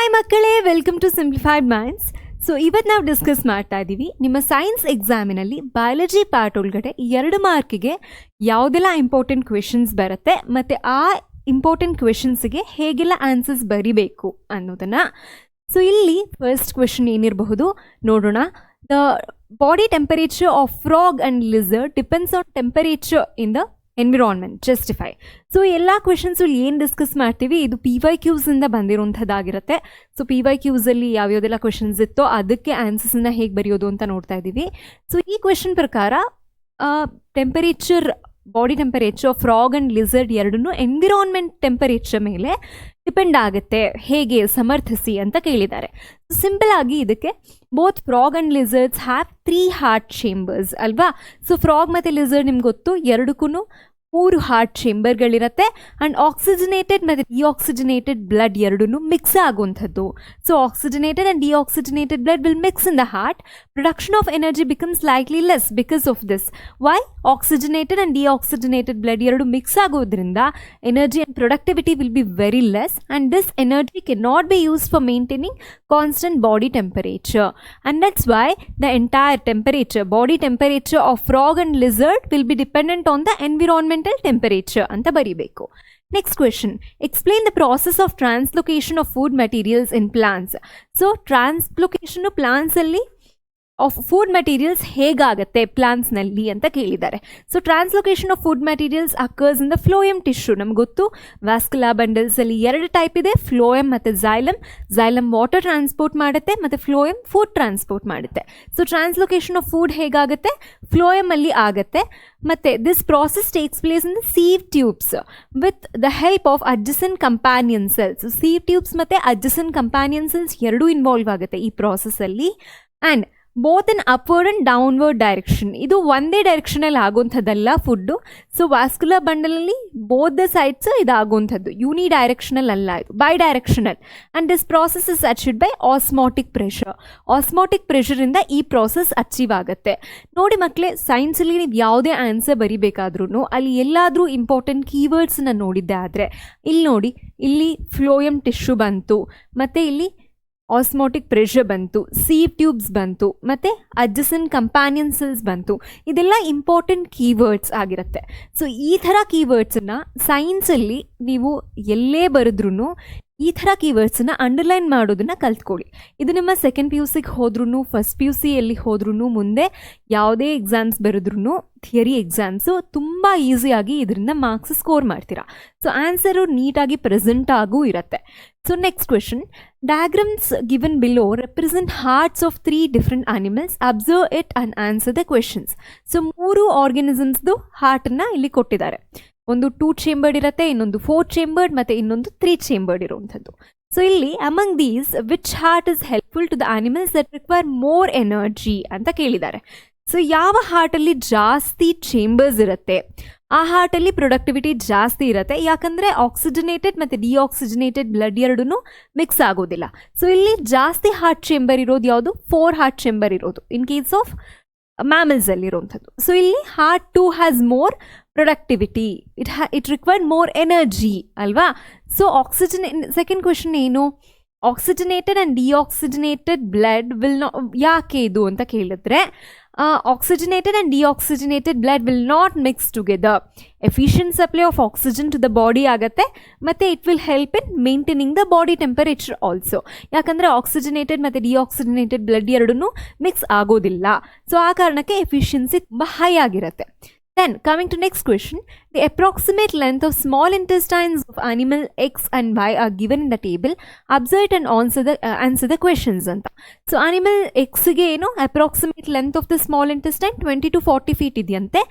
Hi ಮಕ್ಕಳೇ, welcome to simplified minds. So ಇವತ್ತು ನಾವು ಡಿಸ್ಕಸ್ ಮಾಡ್ತಾ ಇದ್ದೀವಿ ನಿಮ್ಮ ಸೈನ್ಸ್ ಎಕ್ಸಾಮಿನಲ್ಲಿ ಬಯಾಲಜಿ ಪಾರ್ಟ್ ಒಳಗಡೆ 2 ಮಾರ್ಕಿಗೆ ಯಾವುದೆಲ್ಲ ಇಂಪಾರ್ಟೆಂಟ್ ಕ್ವೆಶನ್ಸ್ ಬರುತ್ತೆ ಮತ್ತು ಆ ಇಂಪಾರ್ಟೆಂಟ್ ಕ್ವೆಶನ್ಸ್ಗೆ ಹೇಗೆಲ್ಲ ಆನ್ಸರ್ಸ್ ಬರಿಬೇಕು ಅನ್ನೋದನ್ನು. ಸೊ ಇಲ್ಲಿ ಫಸ್ಟ್ ಕ್ವೆಶನ್ ಏನಿರಬಹುದು ನೋಡೋಣ. The body temperature of frog and lizard depends on temperature in the environment, justify. So ಎಲ್ಲ ಕ್ವೆಶನ್ಸು ಏನು ಡಿಸ್ಕಸ್ ಮಾಡ್ತೀವಿ ಇದು PYQs ಬಂದಿರುವಂಥದ್ದಾಗಿರುತ್ತೆ. ಸೊ PYQsಲ್ಲಿ ಯಾವ್ಯಾವುದೆಲ್ಲ ಕ್ವೆಶನ್ಸ್ ಇತ್ತೋ ಅದಕ್ಕೆ ಆನ್ಸರ್ಸನ್ನು ಹೇಗೆ ಬರೆಯೋದು ಅಂತ ನೋಡ್ತಾ ಇದ್ದೀವಿ. ಸೊ ಈ ಕ್ವೆಶನ್ ಪ್ರಕಾರ body temperature frog and lizard ಎರಡನ್ನೂ ಎನ್ವಿರಾನ್ಮೆಂಟ್ ಟೆಂಪರೇಚರ್ ಮೇಲೆ ಡಿಪೆಂಡ್ ಆಗುತ್ತೆ, ಹೇಗೆ ಸಮರ್ಥಿಸಿ ಅಂತ ಕೇಳಿದ್ದಾರೆ. ಸಿಂಪಲ್ ಆಗಿ ಇದಕ್ಕೆ both frog and lizards have 3 heart chambers ಅಲ್ವಾ. ಸೊ ಫ್ರಾಗ್ ಮತ್ತು ಲಿಸರ್ಡ್ ನಿಮ್ಗೆ ಗೊತ್ತು, ಎರಡಕ್ಕೂ 3 ಹಾರ್ಟ್ ಚೇಂಬರ್ಗಳಿರುತ್ತೆ. ಆ್ಯಂಡ್ ಆಕ್ಸಿಜನೇಟೆಡ್ ಮತ್ತು ಡಿಆಕ್ಸಿಜನೇಟೆಡ್ ಬ್ಲಡ್ ಎರಡೂ ಮಿಕ್ಸ್ ಆಗುವಂಥದ್ದು. So oxygenated and deoxygenated blood will mix in the heart. Production of energy becomes slightly less because of this. Why? Oxygenated and deoxygenated blood ಎರಡು mix ಆಗೋದ್ರಿಂದ energy and productivity will be very less and this energy can not be used for maintaining constant body temperature. And that's why the entire temperature, body temperature of frog and lizard will be dependent on the environmental temperature ಅಂತ ಬರೀಬೇಕು. Next question, explain the process of translocation of food materials in plants. So translocation ಪ್ಲಾಂಟ್ಸಲ್ಲಿ of food materials ಹೇಗಾಗುತ್ತೆ ಪ್ಲಾಂಟ್ಸ್ನಲ್ಲಿ ಅಂತ ಕೇಳಿದ್ದಾರೆ. So translocation of food materials occurs in the phloem tissue. ನಮ್ಗೆ ಗೊತ್ತು vascular ಬಂಡಲ್ಸಲ್ಲಿ 2 ಟೈಪ್ ಇದೆ, ಫ್ಲೋಯಮ್ ಮತ್ತು ಝೈಲಮ್. ಝೈಲಮ್ ವಾಟರ್ ಟ್ರಾನ್ಸ್ಪೋರ್ಟ್ ಮಾಡುತ್ತೆ ಮತ್ತು ಫ್ಲೋಯಮ್ ಫುಡ್ ಟ್ರಾನ್ಸ್ಪೋರ್ಟ್ ಮಾಡುತ್ತೆ. ಸೊ ಟ್ರಾನ್ಸ್ಲೊಕೇಶನ್ ಆಫ್ ಫುಡ್ ಹೇಗಾಗುತ್ತೆ, ಫ್ಲೋಯಮಲ್ಲಿ ಆಗುತ್ತೆ. ಮತ್ತು this process takes place in the sieve tubes with the help of adjacent companion cells. Sieve tubes ಮತ್ತು ಅಡ್ಜಸೆಂಟ್ ಕಂಪ್ಯಾನಿಯನ್ ಸೆಲ್ಸ್ ಎರಡೂ involve ಆಗುತ್ತೆ ಈ ಪ್ರಾಸೆಸ್ಸಲ್ಲಿ. And both in upward and downward direction. ಇದು ಒಂದೇ ಡೈರೆಕ್ಷನಲ್ಲಿ ಆಗುವಂಥದ್ದಲ್ಲ ಫುಡ್ಡು. ಸೊ ವ್ಯಾಸ್ಕ್ಯುಲರ್ ಬಂಡಲಲ್ಲಿ both the sides ಇದಾಗುವಂಥದ್ದು, ಯೂನಿ ಡೈರೆಕ್ಷನಲ್ ಅಲ್ಲ, ಇದು bidirectional. And this process is achieved by osmotic pressure. Osmotic ಪ್ರೆಷರಿಂದ ಈ ಪ್ರಾಸೆಸ್ ಅಚೀವ್ ಆಗುತ್ತೆ. ನೋಡಿ ಮಕ್ಕಳೇ, ಸೈನ್ಸಲ್ಲಿ ನೀವು ಯಾವುದೇ ಆನ್ಸರ್ ಬರಿಬೇಕಾದ್ರೂ ಅಲ್ಲಿ ಎಲ್ಲಾದರೂ ಇಂಪಾರ್ಟೆಂಟ್ ಕೀವರ್ಡ್ಸನ್ನ ನೋಡಿದ್ದೆ ಆದರೆ ಇಲ್ಲಿ ನೋಡಿ, ಇಲ್ಲಿ ಫ್ಲೋಯಮ್ ಟಿಶ್ಯೂ ಬಂತು, ಮತ್ತು ಇಲ್ಲಿ ಆಸ್ಮಾಟಿಕ್ ಪ್ರೆಷರ್ ಬಂತು, ಸೀವ್ ಟ್ಯೂಬ್ಸ್ ಬಂತು, ಮತ್ತು ಅಡ್ಜಸೆಂಟ್ ಕಂಪ್ಯಾನಿಯನ್ ಸೆಲ್ಸ್ ಬಂತು. ಇದೆಲ್ಲ ಇಂಪಾರ್ಟೆಂಟ್ ಕೀವರ್ಡ್ಸ್ ಆಗಿರುತ್ತೆ. ಸೊ ಈ ಥರ ಕೀವರ್ಡ್ಸನ್ನು ಸೈನ್ಸಲ್ಲಿ ನೀವು ಎಲ್ಲೇ ಬರೆದ್ರೂ ಈ ಥರ ಕೀವರ್ಡ್ಸನ್ನು ಅಂಡರ್ಲೈನ್ ಮಾಡೋದನ್ನು ಕಲ್ತ್ಕೊಳ್ಳಿ. ಇದು ನಿಮ್ಮ ಸೆಕೆಂಡ್ PUC ಹೋದ್ರೂ, ಫಸ್ಟ್ PUCಯಲ್ಲಿ ಹೋದ್ರೂ, ಮುಂದೆ ಯಾವುದೇ ಎಕ್ಸಾಮ್ಸ್ ಬರೆದ್ರೂ, ಥಿಯರಿ ಎಕ್ಸಾಮ್ಸು ತುಂಬ ಈಸಿಯಾಗಿ ಇದರಿಂದ ಮಾರ್ಕ್ಸ್ ಸ್ಕೋರ್ ಮಾಡ್ತೀರಾ. ಸೊ ಆನ್ಸರು ನೀಟಾಗಿ ಪ್ರೆಸೆಂಟ್ ಆಗೂ ಇರುತ್ತೆ. So next question, diagrams given below represent arts of 3 different animals. Observe it and answer the questions. So 3 ಆರ್ಗನಿಸಮ್ಸ್ದು ಹಾರ್ಟನ್ನು ಇಲ್ಲಿ ಕೊಟ್ಟಿದ್ದಾರೆ. ಒಂದು 2 ಚೇಂಬರ್ಡ್ ಇರುತ್ತೆ, ಇನ್ನೊಂದು 4 ಚೇಂಬರ್ಡ್ ಮತ್ತು ಇನ್ನೊಂದು 3 ಚೇಂಬರ್ಡ್ ಇರುವಂಥದ್ದು. ಸೊ ಇಲ್ಲಿ among these which heart is helpful to the animals that require more energy ಅಂತ ಕೇಳಿದ್ದಾರೆ. ಸೊ ಯಾವ ಹಾರ್ಟಲ್ಲಿ ಜಾಸ್ತಿ ಚೇಂಬರ್ಸ್ ಇರುತ್ತೆ ಆ ಹಾರ್ಟಲ್ಲಿ ಪ್ರೊಡಕ್ಟಿವಿಟಿ ಜಾಸ್ತಿ ಇರುತ್ತೆ, ಯಾಕಂದರೆ ಆಕ್ಸಿಜನೇಟೆಡ್ ಮತ್ತು ಡಿಆಕ್ಸಿಜನೇಟೆಡ್ ಬ್ಲಡ್ ಎರಡೂ ಮಿಕ್ಸ್ ಆಗೋದಿಲ್ಲ. ಸೊ ಇಲ್ಲಿ ಜಾಸ್ತಿ ಹಾರ್ಟ್ ಚೇಂಬರ್ ಇರೋದು ಯಾವುದು? 4 ಹಾರ್ಟ್ ಚೇಂಬರ್ ಇರೋದು ಇನ್ ಕೇಸ್ ಆಫ್ ಮ್ಯಾಮಲ್ಸಲ್ಲಿರುವಂಥದ್ದು. ಸೊ ಇಲ್ಲಿ heart 2 has more productivity, it required more energy ಅಲ್ವಾ. ಸೊ ಸೆಕೆಂಡ್ ಕ್ವೆಶನ್ ಏನು, oxygenated and deoxygenated blood will ಯಾಕೆ ಇದು ಅಂತ ಕೇಳಿದ್ರೆ, oxygenated and deoxygenated blood will not mix together. Efficient supply of oxygen to the body ಆಗುತ್ತೆ ಮತ್ತು it will help in maintaining the body temperature also. ಯಾಕಂದರೆ oxygenated ಮತ್ತು deoxygenated blood ಎರಡೂ mix ಆಗೋದಿಲ್ಲ. ಸೊ ಆ ಕಾರಣಕ್ಕೆ ಎಫಿಷಿಯನ್ಸಿ ತುಂಬ ಹೈ ಆಗಿರುತ್ತೆ. Then coming to next question, the approximate length of small intestines of animal X and Y are given in the table. Observe it and answer the questions anta. So animal X ಗೆ ಏನು approximate length of the small intestine 20 to 40 feet ಇದೆಯಂತೆ.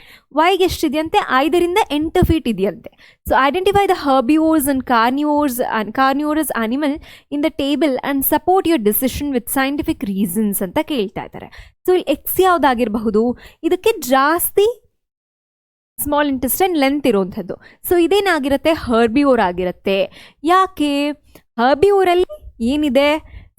Y ಗೆ ಎಷ್ಟಿದೆಯಂತೆ? 5 ರಿಂದ 8 feet ಇದೆಯಂತೆ. So identify the herbivores and carnivorous animal in the table and support your decision with scientific reasons ಅಂತ ಕೇಳ್ತಾ ಇದ್ದಾರೆ. So ಇಲ್ಲಿ X ಯಾವುದಾಗಿರಬಹುದು? ಇದಕ್ಕೆ ಜಾಸ್ತಿ ಸ್ಮಾಲ್ ಇಂಟೆಸ್ಟೈನ್ ಲೆಂತ್ ಇರುವಂಥದ್ದು. ಸೊ ಇದೇನಾಗಿರುತ್ತೆ? ಹರ್ಬಿವೋರ್ ಆಗಿರುತ್ತೆ. ಯಾಕೆ? ಹರ್ಬಿವೋರಲ್ಲಿ ಏನಿದೆ?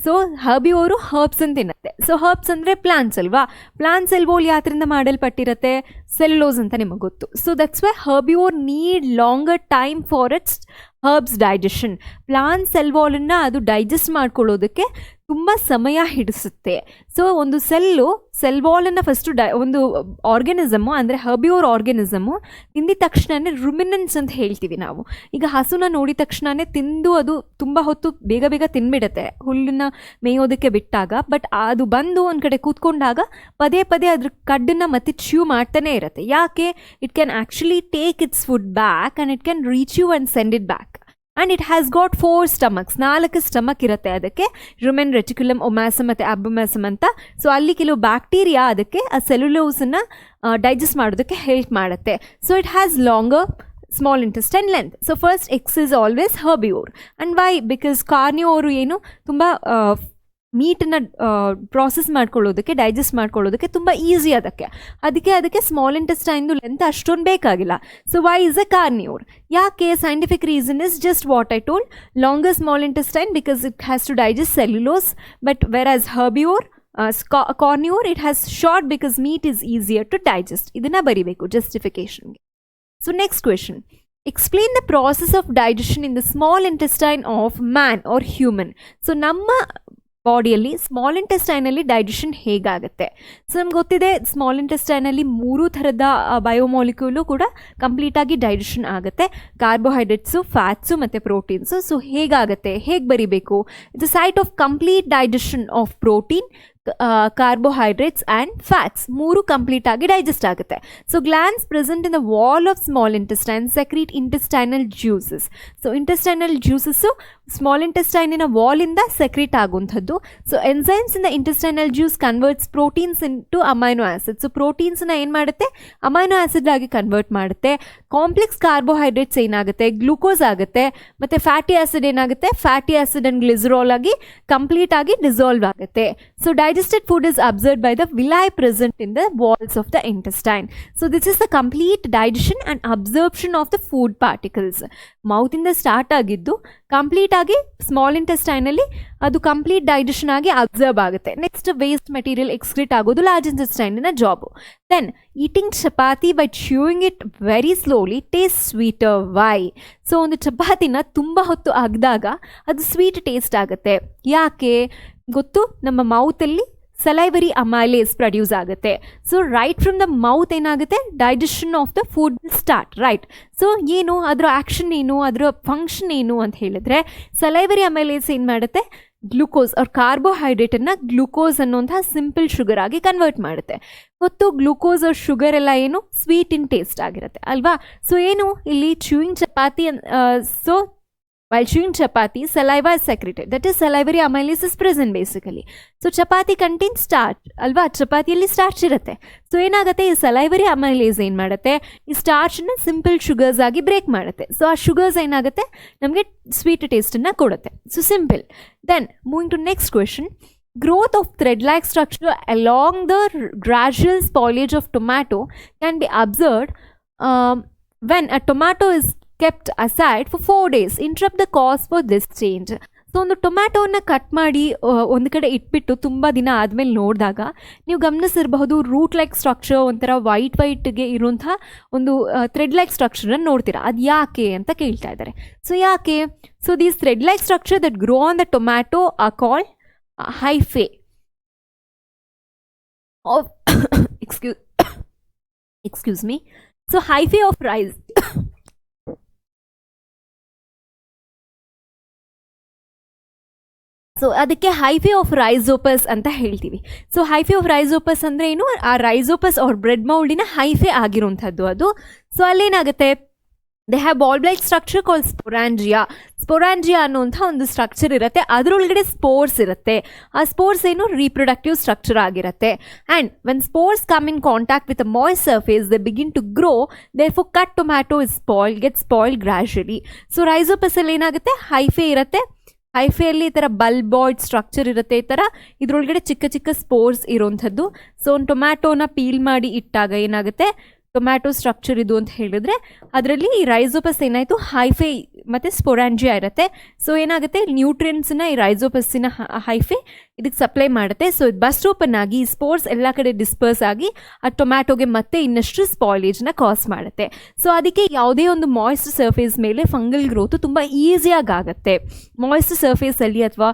ಸೊ ಹರ್ಬಿವೋರು ಹರ್ಬ್ಸ್ ಅಂತ ತಿನ್ನುತ್ತೆ. ಸೊ ಹರ್ಬ್ಸ್ ಅಂದರೆ ಪ್ಲಾಂಟ್ಸ್ ಅಲ್ವಾ. ಪ್ಲಾಂಟ್ ಸೆಲ್ ಬೋಲ್ ಯಾತ್ರಿಂದ ಮಾಡಲ್ಪಟ್ಟಿರುತ್ತೆ? ಸೆಲ್ಯುಲೋಸ್ ಅಂತ ನಿಮಗೆ ಗೊತ್ತು. So that's why herbivore need longer time for its herbs digestion. Plant cell ವಾಲನ್ನು ಅದು ಡೈಜೆಸ್ಟ್ ಮಾಡ್ಕೊಳ್ಳೋದಕ್ಕೆ ತುಂಬ ಸಮಯ ಹಿಡಿಸುತ್ತೆ. ಸೊ ಒಂದು ಸೆಲ್ ವಾಲನ್ನು ಫಸ್ಟು ಒಂದು ಆರ್ಗ್ಯಾನಿಸಮು ಅಂದರೆ ಹರ್ಬಿಯೋರ್ ಆರ್ಗ್ಯಾನಿಸಮು ತಿಂದಿದ ತಕ್ಷಣವೇ ರುಮಿನೆನ್ಸ್ ಅಂತ ಹೇಳ್ತೀವಿ ನಾವು. ಈಗ ಹಸುನ ನೋಡಿದ ತಕ್ಷಣವೇ ತಿಂದು ಅದು ತುಂಬ ಹೊತ್ತು ಬೇಗ ಬೇಗ ತಿನ್ಬಿಡುತ್ತೆ ಹುಲ್ಲನ್ನು ಮೇಯೋದಕ್ಕೆ ಬಿಟ್ಟಾಗ. ಬಟ್ ಅದು ಬಂದು ಒಂದು ಕಡೆ ಕೂತ್ಕೊಂಡಾಗ ಪದೇ ಪದೇ ಅದ್ರ ಕಡ್ಡನ್ನು ಮತ್ತೆ ಚ್ಯೂ ಮಾಡ್ತಾನೆ ಇರುತ್ತೆ. ಯಾಕೆ? It can actually take its food back and it can reach you and send it back. And it has got 4 stomachs, 4 stomach ಇರುತ್ತೆ ಅದಕ್ಕೆ, ರುಮೆನ್, ರೆಟಿಕ್ಯುಲಮ್, ಒಮ್ಯಾಸಮ್ ಮತ್ತು ಅಬ್ಯುಮ್ಯಾಸಮ್ ಅಂತ. ಸೊ ಅಲ್ಲಿ ಕೆಲವು ಬ್ಯಾಕ್ಟೀರಿಯಾ ಅದಕ್ಕೆ ಆ ಸೆಲ್ಯುಲೋಸನ್ನು ಡೈಜೆಸ್ಟ್ ಮಾಡೋದಕ್ಕೆ ಹೆಲ್ಪ್ ಮಾಡುತ್ತೆ. So it has longer small intestine length. So first X is always herbivore. And why? Because carnivore ಏನು ತುಂಬ ಮೀಟನ್ನು ಪ್ರಾಸೆಸ್ ಮಾಡ್ಕೊಳ್ಳೋದಕ್ಕೆ, ಡೈಜೆಸ್ಟ್ ಮಾಡ್ಕೊಳ್ಳೋದಕ್ಕೆ ತುಂಬ ಈಸಿ ಅದಕ್ಕೆ ಸ್ಮಾಲ್ ಇಂಟೆಸ್ಟೈನ್ದು ಲೆಂತ್ ಅಷ್ಟೊಂದು ಬೇಕಾಗಿಲ್ಲ. So why is a carnivore? ಯಾಕೆ? Scientific reason is just what I told, longer small intestine because it has to digest cellulose. But whereas herbivore carnivore it has short because meat is easier to digest. ಇದನ್ನು ಬರಿಬೇಕು ಜಸ್ಟಿಫಿಕೇಶನ್ಗೆ. So next question, explain the process of digestion in the small intestine of man or human. So ನಮ್ಮ ಬಾಡಿಯಲ್ಲಿ small ಇಂಟೆಸ್ಟೈನಲ್ಲಿ digestion ಹೇಗಾಗುತ್ತೆ? So ನಮ್ಗೆ ಗೊತ್ತಿದೆ small ಇಂಟೆಸ್ಟೈನಲ್ಲಿ 3 ಥರದ ಬಯೋಮಾಲಿಕ್ಯೂಲು ಕೂಡ ಕಂಪ್ಲೀಟಾಗಿ ಡೈಜೆಷನ್ ಆಗುತ್ತೆ, ಕಾರ್ಬೋಹೈಡ್ರೇಟ್ಸು, ಫ್ಯಾಟ್ಸು ಮತ್ತು ಪ್ರೋಟೀನ್ಸು. ಸೊ ಹೇಗಾಗುತ್ತೆ, ಹೇಗೆ ಬರಿಬೇಕು? The site of complete digestion of protein, carbohydrates and fats 3 ಕಂಪ್ಲೀಟಾಗಿ ಡೈಜೆಸ್ಟ್ ಆಗುತ್ತೆ. So glands present in the wall of small intestine secrete intestinal juices. So intestinal juices small ಇಂಟೆಸ್ಟೈನಿನ ವಾಲಿಂದ secrete ಆಗುವಂಥದ್ದು. So enzymes in the intestinal juice converts proteins into amino acid. So ಪ್ರೋಟೀನ್ಸ್ನ ಏನು ಮಾಡುತ್ತೆ? Amino acid ಆಗಿ convert ಮಾಡುತ್ತೆ. Complex carbohydrates ಏನಾಗುತ್ತೆ? Glucose ಆಗುತ್ತೆ. ಮತ್ತು ಫ್ಯಾಟಿ ಆ್ಯಸಿಡ್ ಏನಾಗುತ್ತೆ? ಫ್ಯಾಟಿ ಆ್ಯಸಿಡ್ ಆ್ಯಂಡ್ ಗ್ಲಿಸರಾಲ್ ಆಗಿ ಕಂಪ್ಲೀಟ್ ಆಗಿ ಡಿಸಾಲ್ವ್ ಆಗುತ್ತೆ. So digested food is absorbed by the villi present in the walls of the intestine. So this is the complete digestion and absorption of the food particles. Mouth ಇಂದ start ಆಗಿದ್ದು complete ಆಗಿ small ಇಂಟೆಸ್ಟೈನಲ್ಲಿ ಅದು complete digestion ಆಗಿ absorb ಆಗುತ್ತೆ. Next waste material excrete ಆಗೋದು large ಇಂಟೆಸ್ಟೈನಿನ job. Then eating chapati by chewing it very slowly taste sweeter. Why? So ಒಂದು ಚಪಾತಿನ ತುಂಬ ಹೊತ್ತು ಅಗ್ದಾಗ ಅದು ಸ್ವೀಟ್ ಟೇಸ್ಟ್ ಆಗುತ್ತೆ. ಯಾಕೆ ಗೊತ್ತು? ನಮ್ಮ ಮೌತಲ್ಲಿ ಸಲೈವರಿ ಅಮೈಲೇಸ್ ಪ್ರೊಡ್ಯೂಸ್ ಆಗುತ್ತೆ. So right from the mouth ಏನಾಗುತ್ತೆ? Digestion of the food start, right? So ಏನು ಅದರ ಆ್ಯಕ್ಷನ್ ಏನು, ಅದರ ಫಂಕ್ಷನ್ ಏನು ಅಂತ ಹೇಳಿದ್ರೆ, ಸಲೈವರಿ ಅಮೈಲೇಸ್ ಏನು ಮಾಡುತ್ತೆ? ಗ್ಲೂಕೋಸ್ ಅವ್ರ ಕಾರ್ಬೋಹೈಡ್ರೇಟನ್ನು ಗ್ಲೂಕೋಸ್ ಅನ್ನೋಂಥ ಸಿಂಪಲ್ ಶುಗರ್ ಆಗಿ ಕನ್ವರ್ಟ್ ಮಾಡುತ್ತೆ. ಗೊತ್ತು ಗ್ಲೂಕೋಸ್ ಅವ್ರ ಶುಗರ್ ಎಲ್ಲ ಏನು ಸ್ವೀಟ್ ಇನ್ ಟೇಸ್ಟ್ ಆಗಿರುತ್ತೆ ಅಲ್ವಾ? ಸೊ ಏನು ಇಲ್ಲಿ chewing chapati, so while chewing chapati, saliva is secreted. That is salivary amylase is present basically. So chapati contains starch alva, chapatiyalli starch irutte. So ಏನಾಗುತ್ತೆ? ಈ salivary amylase ಏನು ಮಾಡುತ್ತೆ? ಈ ಸ್ಟಾರ್ಚ್ನ ಸಿಂಪಲ್ ಶುಗರ್ಸ್ ಆಗಿ ಬ್ರೇಕ್ ಮಾಡುತ್ತೆ. ಸೊ ಆ ಶುಗರ್ಸ್ ಏನಾಗುತ್ತೆ? ನಮಗೆ ಸ್ವೀಟ್ ಟೇಸ್ಟನ್ನು ಕೊಡುತ್ತೆ. So simple. Then moving to next question, growth of thread-like structure along the gradual spoilage of tomato can be observed when a tomato is kept aside for 4 days. Interrupt the cause for this change. So ಒಂದು ಟೊಮ್ಯಾಟೋನ cut ಮಾಡಿ ಒಂದು ಕಡೆ ಇಟ್ಬಿಟ್ಟು ತುಂಬ ದಿನ ಆದಮೇಲೆ ನೋಡಿದಾಗ ನೀವು ಗಮನಿಸಿರಬಹುದು ರೂಟ್ ಲೈಕ್ ಸ್ಟ್ರಕ್ಚರ್, ಒಂಥರ ವೈಟ್ಗೆ ಇರುವಂಥ ಒಂದು ಥ್ರೆಡ್ ಲೈಕ್ ಸ್ಟ್ರಕ್ಚರನ್ನು ನೋಡ್ತೀರಾ. ಅದು ಯಾಕೆ ಅಂತ ಕೇಳ್ತಾ ಇದ್ದಾರೆ. ಸೊ ಯಾಕೆ? So these thread like structure that grow on the tomato are called hyphae of excuse me. So hyphae of rice so ಅದಕ್ಕೆ ಹೈಫೆ ಆಫ್ ರೈಸೋಪಸ್ ಅಂತ ಹೇಳ್ತೀವಿ. ಸೊ ಹೈಫೆ ಆಫ್ ರೈಸೋಪಸ್ ಅಂದರೆ ಏನು? ಆ ರೈಸೋಪಸ್ ಅವ್ರ ಬ್ರೆಡ್ ಮೌಲ್ಡಿನ ಹೈಫೆ ಆಗಿರುವಂಥದ್ದು ಅದು. ಸೊ ಅಲ್ಲೇನಾಗುತ್ತೆ? They have ball like structure call sporangia. Sporangia ಅನ್ನುವಂಥ ಒಂದು ಸ್ಟ್ರಕ್ಚರ್ ಇರುತ್ತೆ, ಅದರೊಳಗಡೆ ಸ್ಪೋರ್ಸ್ ಇರುತ್ತೆ. ಆ ಸ್ಪೋರ್ಸ್ ಏನು? ರೀಪ್ರೊಡಕ್ಟಿವ್ ಸ್ಟ್ರಕ್ಚರ್ ಆಗಿರುತ್ತೆ. And when spores come in contact with a moist surface they begin to grow, therefore cut tomato is get spoiled gradually. So ರೈಸೋಪಸಲ್ಲಿ ಏನಾಗುತ್ತೆ? ಹೈಫೆ ಇರುತ್ತೆ. ಹೈಫೆಯಲ್ಲಿ ಈ ಥರ ಬಲ್ಬಾಯ್ಡ್ ಸ್ಟ್ರಕ್ಚರ್ ಇರುತ್ತೆ, ಈ ಥರ ಇದರೊಳಗಡೆ ಚಿಕ್ಕ ಚಿಕ್ಕ ಸ್ಪೋರ್ಸ್ ಇರೋವಂಥದ್ದು. ಸೊ ಒಂದು ಟೊಮ್ಯಾಟೋನ ಪೀಲ್ ಮಾಡಿ ಇಟ್ಟಾಗ ಏನಾಗುತ್ತೆ? ಟೊಮ್ಯಾಟೊ ಸ್ಟ್ರಕ್ಚರ್ ಇದು ಅಂತ ಹೇಳಿದ್ರೆ ಅದರಲ್ಲಿ ಈ ರೈಸೋಪಸ್ ಏನಾಯಿತು? ಹೈಫೆ ಮತ್ತು ಸ್ಪೊರಾಂಜಿಯಾ ಇರುತ್ತೆ. ಸೊ ಏನಾಗುತ್ತೆ, ನ್ಯೂಟ್ರಿಯೆಂಟ್ಸನ್ನ ಈ ರೈಜೋಪಸ್ಸಿನ ಹೈಫೆ ಇದಕ್ಕೆ ಸಪ್ಲೈ ಮಾಡುತ್ತೆ. ಸೊ ಇದು ಬಸ್ಟ್ ಓಪನ್ ಆಗಿ ಸ್ಪೋರ್ಸ್ ಎಲ್ಲ ಕಡೆ ಡಿಸ್ಪರ್ಸ್ ಆಗಿ ಆ ಟೊಮ್ಯಾಟೊಗೆ ಮತ್ತೆ ಇನ್ನಷ್ಟು ಸ್ಪಾಯ್ಲೇಜ್ನ ಕಾಸ್ ಮಾಡುತ್ತೆ. ಸೊ ಅದಕ್ಕೆ ಯಾವುದೇ ಒಂದು ಮಾಯ್ಸ್ಟ್ ಸರ್ಫೇಸ್ ಮೇಲೆ ಫಂಗಲ್ ಗ್ರೋತು ತುಂಬ ಈಸಿಯಾಗಿ ಆಗುತ್ತೆ. ಮಾಯ್ಸ್ಟ್ ಸರ್ಫೇಸಲ್ಲಿ ಅಥವಾ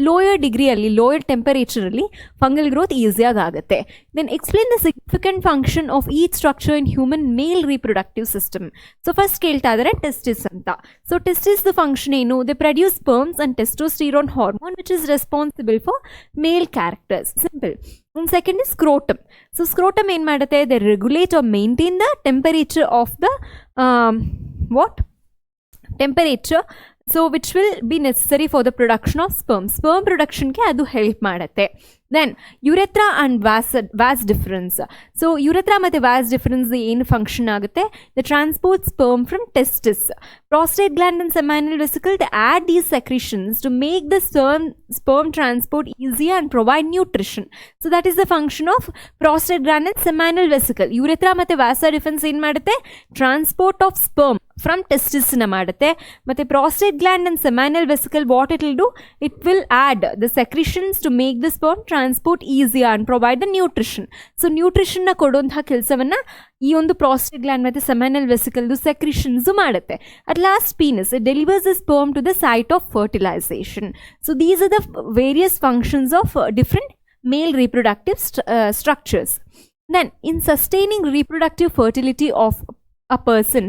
ಲೋಯರ್ ಡಿಗ್ರಿಯಲ್ಲಿ, ಲೋಯರ್ ಟೆಂಪರೇಚರಲ್ಲಿ ಫಂಗಲ್ ಗ್ರೋತ್ ಈಸಿಯಾಗಿ ಆಗುತ್ತೆ. Then explain the significant function of each structure in human male reproductive system. So first ಕೇಳ್ತಾ ಇದ್ದಾರೆ ಟೆಸ್ಟಿಸ್ ಅಂತ. ಸೊ ಟೆಸ್ಟಿಸ್ ದ ಫಂಕ್ಷನ್ ಏನು? They produce sperms and testosterone hormone which is responsible for male characters. Simple. ಒಂದು second is scrotum. So scrotum ಏನು ಮಾಡುತ್ತೆ? They regulate or maintain the temperature of the temperature, so which will be necessary for the production of sperm ಪ್ರೊಡಕ್ಷನ್ಗೆ ಅದು help ಮಾಡುತ್ತೆ. Then urethra and vas deferens. So urethra ಮತ್ತು vas deferens ಏನು function ಆಗುತ್ತೆ? The transport sperm from testis, prostate gland and seminal vesicle to add these secretions to make the sperm transport easier and provide nutrition. So that is the function of prostate gland and seminal vesicle. Urethra ಮತ್ತೆ vasa difference ಏನು ಮಾಡುತ್ತೆ? Transport of sperm from testis ನ ಮಾಡುತ್ತೆ. ಮತ್ತೆ prostate gland and seminal vesicle what it will do? It will add the secretions to make the sperm transport easier and provide the nutrition. So nutrition ನ ಕೊಡುವಂತಹ ಕೆಲಸವನ್ನ ಈ ಒಂದು prostate gland ಮತ್ತು seminal ವೆಸಿಕಲ್ದು ಸೆಕ್ರಿಷನ್ಸು ಮಾಡುತ್ತೆ. At last penis it delivers the sperm to the site of fertilisation. So these are the various functions of different male reproductive structures. Then in sustaining reproductive fertility of a person,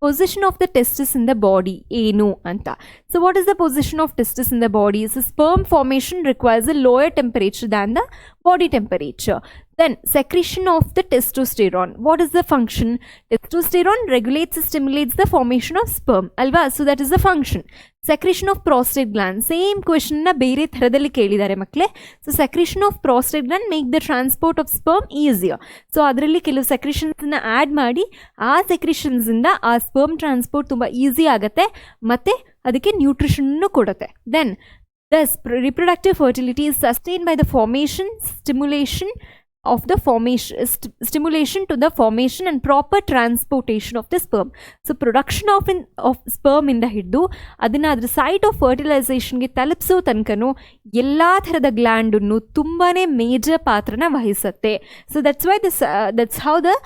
position of the testis in the body ಏನು ಅಂತ. So what is the position of testis in the body? So sperm formation requires a lower temperature than the body temperature. Then secretion of the testosterone. What is the function? Testosterone regulates and stimulates the formation of sperm alva. So that is the function. Secretion of prostate gland. Same question na ಬೇರೆ ಥರದಲ್ಲಿ ಕೇಳಿದ್ದಾರೆ ಮಕ್ಕಳೇ. So secretion of prostate gland make the transport of sperm easier. So ಅದರಲ್ಲಿ ಕೆಲವು ಸೆಕ್ರಿಷನ್ಸ್ನ add ಮಾಡಿ ಆ ಸೆಕ್ರಿಷನ್ಸಿಂದ ಆ sperm transport ತುಂಬ ಈಸಿ ಆಗುತ್ತೆ ಮತ್ತು ಅದಕ್ಕೆ ನ್ಯೂಟ್ರಿಷನ್ನು ಕೊಡುತ್ತೆ. Then thus reproductive fertility is sustained by the stimulation to the formation and proper transportation of the sperm. So production of sperm ಇಂದ ಹಿಡಿದು ಅದನ್ನು ಅದರ ಸೈಟ್ ಆಫ್ ಫರ್ಟಿಲೈಸೇಷನ್ಗೆ ತಲುಪಿಸೋ ತನಕನೂ ಎಲ್ಲ ಥರದ ಗ್ಲ್ಯಾಂಡನ್ನು ತುಂಬಾ ಮೇಜರ್ ಪಾತ್ರನ ವಹಿಸುತ್ತೆ. So that's how the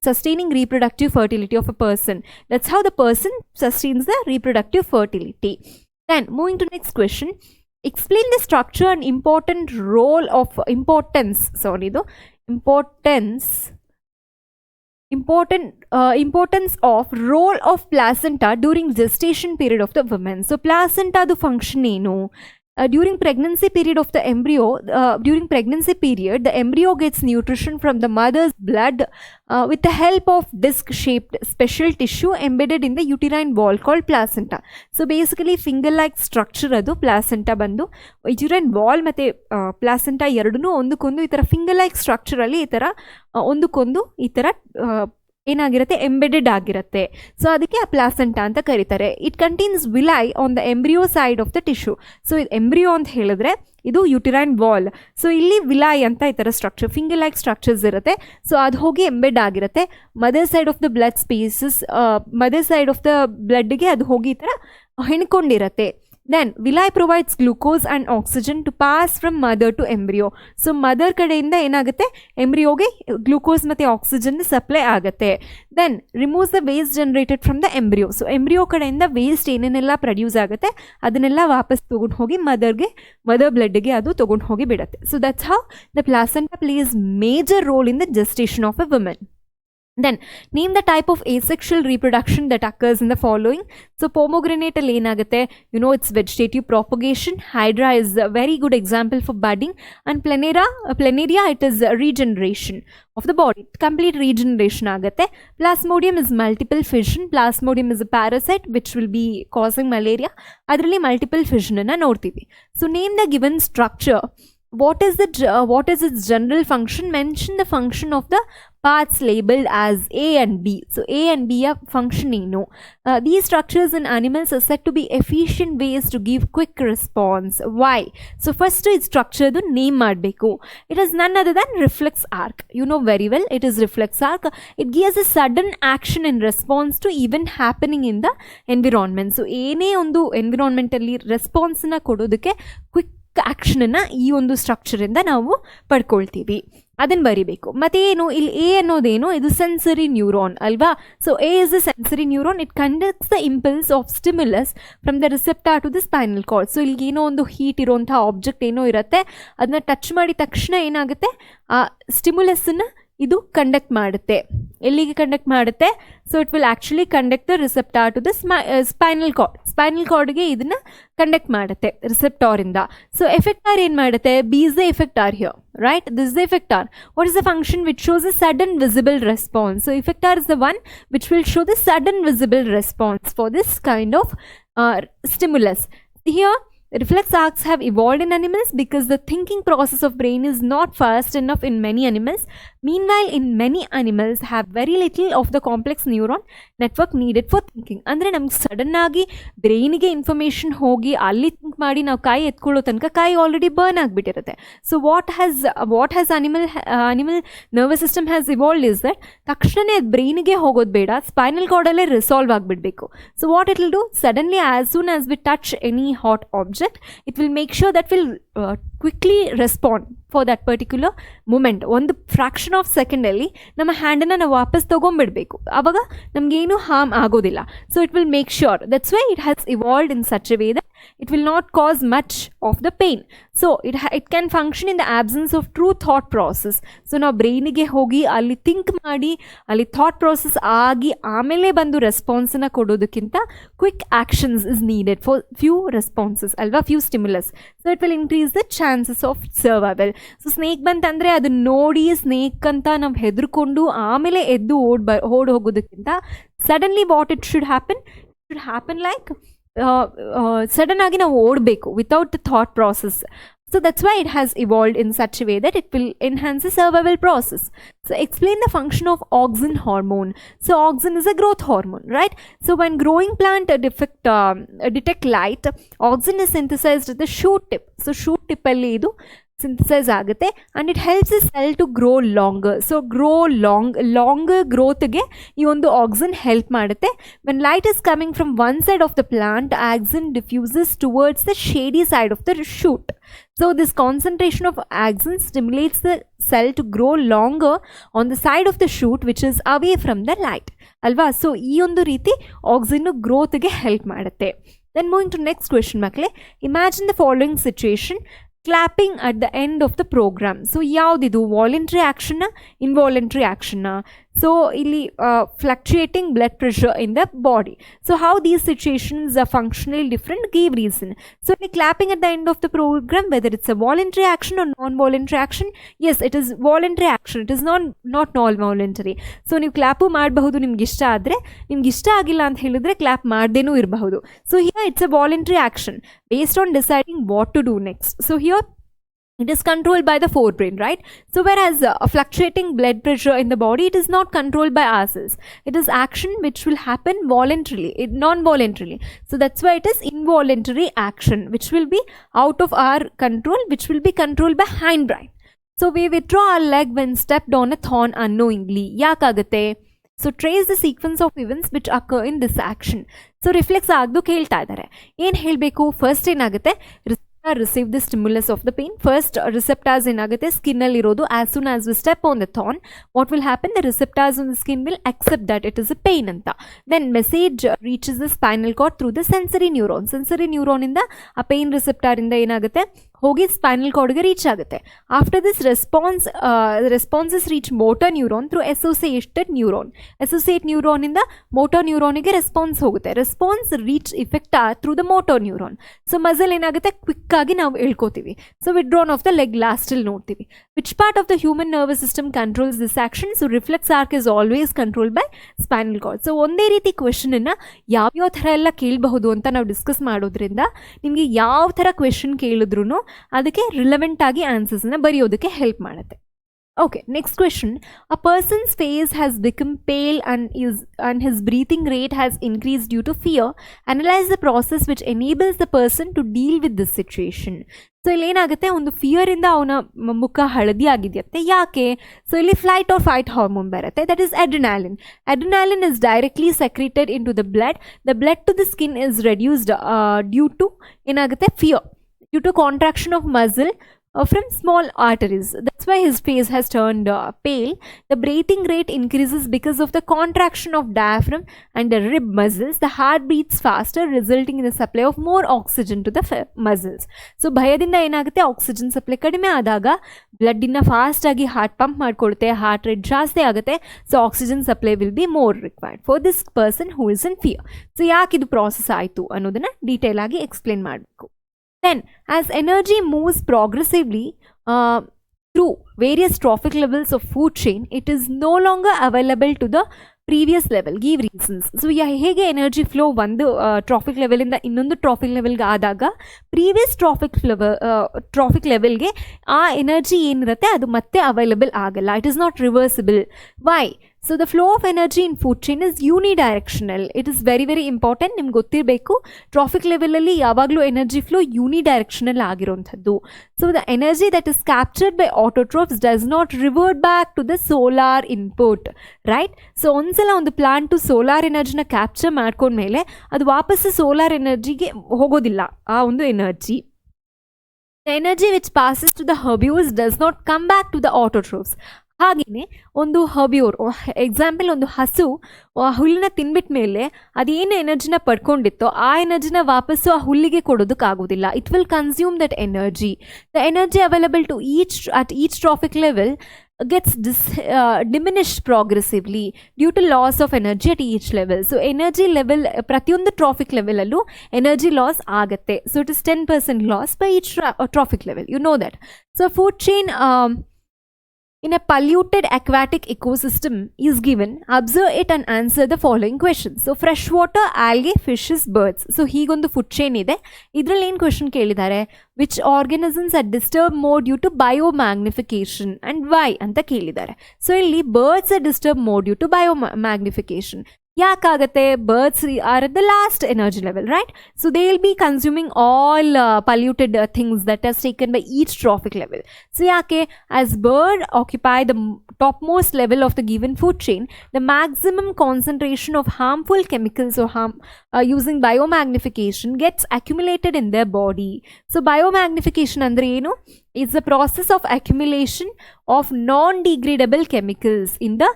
sustaining reproductive fertility of a person. That's how the person sustains the reproductive fertility. Then moving to next question. Explain the structure and importance of role of placenta during gestation period of the woman. So placenta the function ಏನು? During pregnancy period, the embryo gets nutrition from the mother's blood with the help of disc-shaped special tissue embedded in the uterine wall called placenta. So basically finger-like structure ಅದು placenta ಬಂದು uterine wall ಮತ್ತು placenta ಎರಡನ್ನೂ ಒಂದಕ್ಕೊಂದು ಈ ಥರ finger-like structureಲ್ಲಿ ಈ ಥರ ಒಂದಕ್ಕೊಂದು ಈ ಥರ ಏನಾಗಿರುತ್ತೆ, ಎಂಬೆಡೆಡ್ ಆಗಿರುತ್ತೆ. ಸೊ ಅದಕ್ಕೆ ಆ ಪ್ಲಾಸೆಂಟಾ ಅಂತ ಕರೀತಾರೆ. It contains villi on the embryo side of the tissue. So ಇದು ಎಂಬ್ರಿಯೋ ಅಂತ ಹೇಳಿದ್ರೆ ಇದು ಯುಟಿರೈನ್ ವಾಲ್. ಸೊ ಇಲ್ಲಿ ವಿಲೈ ಅಂತ ಈ ಥರ ಸ್ಟ್ರಕ್ಚರ್, ಫಿಂಗರ್ ಲೈಕ್ ಸ್ಟ್ರಕ್ಚರ್ಸ್ ಇರುತ್ತೆ. ಸೊ ಅದು ಹೋಗಿ ಎಂಬೆಡ್ ಆಗಿರುತ್ತೆ. Mother side of the blood spaces, mother side of the ಬ್ಲಡ್ಗೆ ಅದು ಹೋಗಿ ಈ ಥರ ಹೆಣ್ಕೊಂಡಿರುತ್ತೆ. Then villi provides glucose and oxygen to pass from mother to embryo. So mother ಕಡೆಯಿಂದ ಏನಾಗುತ್ತೆ, ಎಂಬ್ರಿಯೋಗೆ ಗ್ಲೂಕೋಸ್ ಮತ್ತು ಆಕ್ಸಿಜನ್ ಸಪ್ಲೈ ಆಗುತ್ತೆ. Then removes the waste generated from the embryo. So embryo ಕಡೆಯಿಂದ ವೇಸ್ಟ್ ಏನೇನೆಲ್ಲ ಪ್ರೊಡ್ಯೂಸ್ ಆಗುತ್ತೆ ಅದನ್ನೆಲ್ಲ ವಾಪಸ್ ತೊಗೊಂಡು ಹೋಗಿ ಮದರ್ ಬ್ಲಡ್ಗೆ ಅದು ತೊಗೊಂಡು ಹೋಗಿ ಬಿಡುತ್ತೆ. So that's how the placenta plays major role in the gestation of a woman. Then name the type of asexual reproduction that occurs in the following. So pomegranate ಅಲ್ಲಿ ಏನಾಗುತ್ತೆ, it's vegetative propagation. Hydra is a very good example for budding, and planaria it is regeneration of the body, complete regeneration ಆಗುತ್ತೆ. Plasmodium is multiple fission. Plasmodium is a parasite which will be causing malaria. ಅದರಲ್ಲಿ multiple fission ಅನ್ನು ನೋಡ್ತೀವಿ. So name the given structure what is its general function? Mention the function of the parts labeled as A and B. So A and B are function ಏನು? These structures in animals are said to be efficient ways to give quick response. Why? So first its structure the name ಮಾಡಬೇಕು. It is none other than reflex arc. You know very well it is reflex arc. It gives a sudden action in response to event happening in the environment. So ಏನೇ ಒಂದು environment ಅಲ್ಲಿ response ನ ಕೊಡೋದಕ್ಕೆ quick ಆ್ಯಕ್ಷನನ್ನು ಈ ಒಂದು ಸ್ಟ್ರಕ್ಚರಿಂದ ನಾವು ಪಡ್ಕೊಳ್ತೀವಿ, ಅದನ್ನು ಬರಿಬೇಕು. ಮತ್ತು ಏನು ಇಲ್ಲಿ ಎ ಅನ್ನೋದೇನು, ಇದು ಸೆನ್ಸರಿ ನ್ಯೂರಾನ್ ಅಲ್ವಾ. So A is a sensory neuron. It conducts the impulse of stimulus from the receptor to the spinal cord. So ಇಲ್ಲಿ ಏನೋ ಒಂದು ಹೀಟ್ ಇರೋಂಥ ಆಬ್ಜೆಕ್ಟ್ ಏನೋ ಇರುತ್ತೆ, ಅದನ್ನ ಟಚ್ ಮಾಡಿದ ತಕ್ಷಣ ಏನಾಗುತ್ತೆ, ಆ ಸ್ಟಿಮ್ಯುಲಸ್ಸನ್ನು ಇದು ಕಂಡಕ್ಟ್ ಮಾಡುತ್ತೆ. ಎಲ್ಲಿಗೆ ಕಂಡಕ್ಟ್ ಮಾಡುತ್ತೆ? So it will actually conduct the receptor to the spinal cord. Spinal ಕಾರ್ಡ್ಗೆ ಇದನ್ನು ಕಂಡಕ್ಟ್ ಮಾಡುತ್ತೆ ರಿಸೆಪ್ಟಾರಿಂದ. ಸೊ ಎಫೆಕ್ಟಾರ್ ಏನು ಮಾಡುತ್ತೆ? B is the effector here, right? This is the effector. What is the function which shows a sudden visible response? So effector is the one which will show the sudden visible response for this kind of stimulus. Here reflex arcs have evolved in animals because the thinking process of brain is not fast enough in many animals. Meanwhile, in many animals have very little of the complex neuron network needed for thinking. ಅಂದರೆ ನಮ್ಗೆ sudden ಆಗಿ ಬ್ರೈನಿಗೆ information ಹೋಗಿ ಅಲ್ಲಿ think ಮಾಡಿ ನಾವು ಕಾಯಿ ಎತ್ಕೊಳ್ಳೋ ತನಕ ಕಾಯಿ ಆಲ್ರೆಡಿ ಬರ್ನ್ ಆಗಿಬಿಟ್ಟಿರುತ್ತೆ. So what has animal nervous system has evolved is that ತಕ್ಷಣವೇ ಅದು ಬ್ರೈನಿಗೆ ಹೋಗೋದು ಬೇಡ, ಸ್ಪೈನಲ್ ಕಾರ್ಡಲ್ಲೇ ರಿಸಾಲ್ವ್ ಆಗಿಬಿಡಬೇಕು. So what it will do, suddenly as soon as we touch any hot object, it will make sure that will quickly respond for that particular moment. ಒಂದು fraction of ಸೆಕೆಂಡಲ್ಲಿ ನಮ್ಮ ಹ್ಯಾಂಡನ್ನು ನಾವು ವಾಪಸ್ ತೊಗೊಂಬಿಡಬೇಕು, ಆವಾಗ ನಮಗೇನು ಹಾರ್ಮ್ ಆಗೋದಿಲ್ಲ. So it will make sure, that's why it has evolved in such A way that it will not cause much of the pain. So it can function in the absence of true thought process. So ನಾವು ಬ್ರೈನಿಗೆ ಹೋಗಿ ಅಲ್ಲಿ think ಮಾಡಿ ಅಲ್ಲಿ thought process ಆಗಿ ಆಮೇಲೆ ಬಂದು ರೆಸ್ಪಾನ್ಸನ್ನು ಕೊಡೋದಕ್ಕಿಂತ quick actions is needed for few responses ಅಲ್ವಾ, few stimulus. So it will increase the chances of survival. So snake ಬಂತಂದರೆ ಅದು ನೋಡಿ ಸ್ನೇಕ್ ಅಂತ ನಾವು ಹೆದರ್ಕೊಂಡು ಆಮೇಲೆ ಎದ್ದು ಓಡ್ ಹೋಗೋದಕ್ಕಿಂತ suddenly what it should happen like sudden ಆಗಿ ನಾವು ಓಡಬೇಕು without the thought process. So that's why it has evolved in such a way that it will enhance the survival process. So explain the function of auxin hormone. So auxin is a growth hormone, right? So when growing plant detect light, auxin is synthesized at the shoot tip. So shoot tip alli idu synthesize ಆಗುತ್ತೆ and it helps the cell to grow longer. So longer growth ಗೆ ಈ ಒಂದು auxin help ಮಾಡುತ್ತೆ. When light is coming from one side of the plant, auxin diffuses towards the shady side of the shoot. So this concentration of auxin stimulates the cell to grow longer on the side of the shoot which is away from the light. ಅಲ್ವಾ? So ಈ ಒಂದು ರೀತಿ auxin ಗ್ರೋತ್ಗೆ help ಮಾಡುತ್ತೆ. Then moving to next question ಮಕ್ಕಳೇ, imagine the following situation. Clapping at the end of the program. So ಯಾವುದಿದು voluntary ಆ್ಯಕ್ಷನ್ನ involuntary ಆ್ಯಕ್ಷನ್ನ? So ಇಲ್ಲಿ fluctuating blood pressure in the body. So how these situations are functionally different gave reason. So ಇಲ್ಲಿ clapping at the end of the programme, whether it's a voluntary action or non voluntary action, yes it is voluntary action, it is not voluntary. So ನೀವು clap ಮಾಡಬಹುದು ನಿಮ್ಗೆ ಇಷ್ಟ ಆದರೆ, ನಿಮ್ಗೆ ಇಷ್ಟ ಆಗಿಲ್ಲ ಅಂತ ಹೇಳಿದ್ರೆ ಕ್ಲಾಪ್ ಮಾಡದೇನೂ ಇರಬಹುದು. So here it's a voluntary action based on deciding what to do next. So here it is controlled by the forebrain, right? So whereas fluctuating blood pressure in the body, it is not controlled by ourselves. It is action which will happen voluntarily, non-voluntarily. So that's why it is involuntary action which will be out of our control, which will be controlled by hindbrain. So we withdraw our leg when stepped on a thorn unknowingly. ಯಾಕಾಗುತ್ತೆ? So trace the sequence of events which occur in this action. So reflex ಆಗದು ಕೇಳ್ತಾ ಇದ್ದಾರೆ. ಏನು ಹೇಳಬೇಕು? First ಏನಾಗುತ್ತೆ, receive the stimulus of the pain. First receptors ಏನಾಗುತ್ತೆ, ಸ್ಕಿನ್ನಲ್ಲಿ ಇರೋದು. As soon as we step on the thorn, what will happen, the receptors on the skin will accept that it is a pain ಅಂತ. Then message reaches the spinal cord through the sensory neuron. Sensory ನ್ಯೂರಾನಿಂದ ಆ pain ರಿಸೆಪ್ಟಾರಿಂದ ಏನಾಗುತ್ತೆ, ಹೋಗಿ spinal ಕಾರ್ಡ್ಗೆ reach ಆಗುತ್ತೆ. After this responses reach motor neuron through associated neuron. Associate ನ್ಯೂರಾನಿಂದ motor ನ್ಯೂರಾನಿಗೆ ರೆಸ್ಪಾನ್ಸ್ ಹೋಗುತ್ತೆ. Response reach effector through the motor neuron. So muscle ಏನಾಗುತ್ತೆ, ಕ್ವಿಕ್ ಆಗಿ ನಾವು ಹೇಳ್ಕೋತೀವಿ. So withdrawn of the leg ಲಾಸ್ಟಲ್ಲಿ ನೋಡ್ತೀವಿ. which part of the human nervous system controls this action? So reflex arc is always controlled by spinal cord. So ಒಂದೇ ರೀತಿ ಕ್ವೆಶನನ್ನು ಯಾವ್ಯಾವ ಥರ ಎಲ್ಲ ಕೇಳಬಹುದು ಅಂತ ನಾವು ಡಿಸ್ಕಸ್ ಮಾಡೋದ್ರಿಂದ ನಿಮಗೆ ಯಾವ ಥರ ಕ್ವೆಶನ್ ಕೇಳಿದ್ರು ಅದಕ್ಕೆ ರಿಲೆವೆಂಟ್ ಆಗಿ ಆನ್ಸರ್ಸ್ನ ಬರೆಯೋದಕ್ಕೆ ಹೆಲ್ಪ್ ಮಾಡುತ್ತೆ. Okay, next question. A person's face has become pale and his breathing rate has increased due to fear. Analyze the process which enables the person to deal with this situation. So ಇಲ್ಲಿ ಏನಾಗುತ್ತೆ, ಒಂದು ಫಿಯರಿಂದ ಅವನ ಮುಖ ಹಳದಿ ಆಗಿದೆಯಂತೆ. ಯಾಕೆ? So ಇಲ್ಲಿ flight or fight hormone ಬರುತ್ತೆ, that is adrenaline. Adrenaline is directly secreted into the blood to the skin is reduced due to ಏನಾಗುತ್ತೆ, fear, due to contraction of muscle from small arteries. That's why his face has turned pale. The breathing rate increases because of the contraction of diaphragm and the rib muscles. The heart beats faster, resulting in the supply of more oxygen to the muscles. So ಭಯದಿಂದ ಏನಾಗುತ್ತೆ, oxygen supply ಕಡಿಮೆ ಆದಾಗ ಬ್ಲಡ್ಡಿನ ಫಾಸ್ಟಾಗಿ heart pump ಮಾಡ್ಕೊಳುತ್ತೆ, heart rate ಜಾಸ್ತಿ ಆಗುತ್ತೆ. So oxygen supply will be more required for this person who is in fear. So ಯಾಕೆ ಇದು process ಆಯಿತು ಅನ್ನೋದನ್ನು ಡೀಟೇಲ್ ಆಗಿ ಎಕ್ಸ್ಪ್ಲೇನ್ ಮಾಡಬೇಕು. Then, as energy moves progressively through various trophic levels of food chain, it is no longer available to the previous level. Give reasons. So, ಹೇಗೆ energy flow ಒಂದು traffic ಲೆವೆಲಿಂದ ಇನ್ನೊಂದು traffic ಲೆವೆಲ್ಗೆ ಆದಾಗ previous traffic ಲೆವೆಲ್ಗೆ ಆ energy ಏನಿರುತ್ತೆ ಅದು ಮತ್ತೆ ಅವೈಲಬಲ್ ಆಗಲ್ಲ. It is not reversible. Why? So the flow of energy in food chain is unidirectional. It is very very important, ನಿಮ್ಗೆ ಗೊತ್ತಿರಬೇಕು. ಟ್ರಾಫಿಕ್ ಲೆವೆಲಲ್ಲಿ ಯಾವಾಗಲೂ ಎನರ್ಜಿ ಫ್ಲೋ ಯೂನಿಡೈರೆಕ್ಷನಲ್ ಆಗಿರೋಂಥದ್ದು. So the energy that is captured by autotrophs does not revert back to the solar input, right? So ಒಂದ್ಸಲ ಒಂದು plant solar ಎನರ್ಜಿನ capture ಮಾಡ್ಕೊಂಡ್ಮೇಲೆ ಅದು ವಾಪಸ್ಸು ಸೋಲಾರ್ ಎನರ್ಜಿಗೆ ಹೋಗೋದಿಲ್ಲ. ಆ ಒಂದು energy, the energy which passes to the herbivores does not come back to the autotrophs. ಹಾಗೆಯೇ ಒಂದು ಹರ್ಬಿಯೋರ್, ಎಕ್ಸಾಂಪಲ್ ಒಂದು ಹಸು ಹುಲ್ಲನ್ನ ತಿನ್ಬಿಟ್ಟ ಮೇಲೆ ಅದೇನು ಎನರ್ಜಿನ ಪಡ್ಕೊಂಡಿತ್ತೋ ಆ ಎನರ್ಜಿನ ವಾಪಸ್ಸು ಆ ಹುಲ್ಲಿಗೆ ಕೊಡೋದಕ್ಕಾಗೋದಿಲ್ಲ. It will consume that energy. The energy available to each trophic level gets diminished progressively due to loss of energy at each level. So energy level ಪ್ರತಿಯೊಂದು ಟ್ರಾಫಿಕ್ ಲೆವೆಲಲ್ಲೂ ಎನರ್ಜಿ ಲಾಸ್ ಆಗುತ್ತೆ. So it is 10% loss by each traffic level. You know that. So food chain in a polluted aquatic ecosystem is given. Observe it and answer the following questions. So freshwater, algae, fishes, birds. So ಹೀಗೊಂದು food chain ಇದೆ. ಇದರಲ್ಲಿ ಏನು question ಕೇಳಿದ್ದಾರೆ, which organisms are disturb more due to biomagnification and why ಅಂತ ಕೇಳಿದ್ದಾರೆ. So ಇಲ್ಲಿ birds are disturb more due to biomagnification. ಯಾಕಾಗತ್ತೆ? Birds are at the last energy level, right? So they will be consuming all polluted things that are taken by each trophic level. So yake, as bird occupy the topmost level of the given food chain, the maximum concentration of harmful chemicals or using biomagnification gets accumulated in their body. So biomagnification andre enu? It's the process of accumulation of non-degradable chemicals in the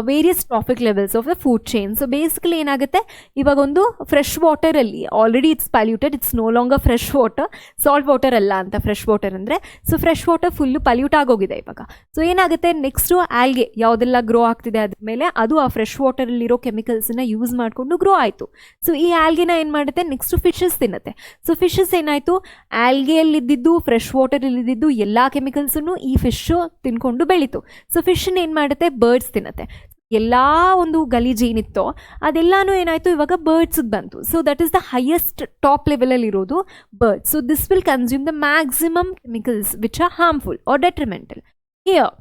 various trophic levels of the food chain. So basically ಏನಾಗುತ್ತೆ, ಇವಾಗ ಒಂದು fresh ವಾಟರಲ್ಲಿ already it's polluted, it's no longer fresh water, salt water ಅಲ್ಲ ಅಂತ fresh water ಅಂದರೆ. So fresh water full pollute ಆಗೋಗಿದೆ ಇವಾಗ. So ಏನಾಗುತ್ತೆ, ನೆಕ್ಸ್ಟು ಆಲ್ಗೆ ಯಾವುದೆಲ್ಲ ಗ್ರೋ ಆಗ್ತಿದೆ ಅದ್ರ ಮೇಲೆ ಅದು ಆ ಫ್ರೆಶ್ ವಾಟರಲ್ಲಿರೋ ಕೆಮಿಕಲ್ಸನ್ನ ಯೂಸ್ ಮಾಡಿಕೊಂಡು ಗ್ರೋ ಆಯಿತು. ಸೊ ಈ ಆಲ್ಗೆನ ಏನು ಮಾಡುತ್ತೆ, ನೆಕ್ಸ್ಟು ಫಿಶಸ್ ತಿನ್ನುತ್ತೆ. ಸೊ ಫಿಶಸ್ ಏನಾಯಿತು, ಆಲ್ಗೆಯಲ್ಲಿದ್ದಿದ್ದು ಫ್ರೆಶ್ ವಾಟರಲ್ಲಿದ್ದು ಎಲ್ಲ ಕೆಮಿಕಲ್ಸನ್ನು ಈ ಫಿಶು ತಿನ್ಕೊಂಡು ಬೆಳೀತು. ಸೊ ಫಿಶನ್ನು ಏನು ಮಾಡುತ್ತೆ, ಬರ್ಡ್ಸ್ ತಿನ್ನುತ್ತೆ. ಎಲ್ಲ ಒಂದು ಗಲೀಜು ಏನಿತ್ತೋ ಅದೆಲ್ಲನೂ ಏನಾಯಿತು, ಇವಾಗ ಬರ್ಡ್ಸ್ಗೆ ಬಂತು. So that is the highest top ಲೆವೆಲಲ್ಲಿ ಇರೋದು birds. So this will consume the maximum chemicals which are harmful or detrimental. Here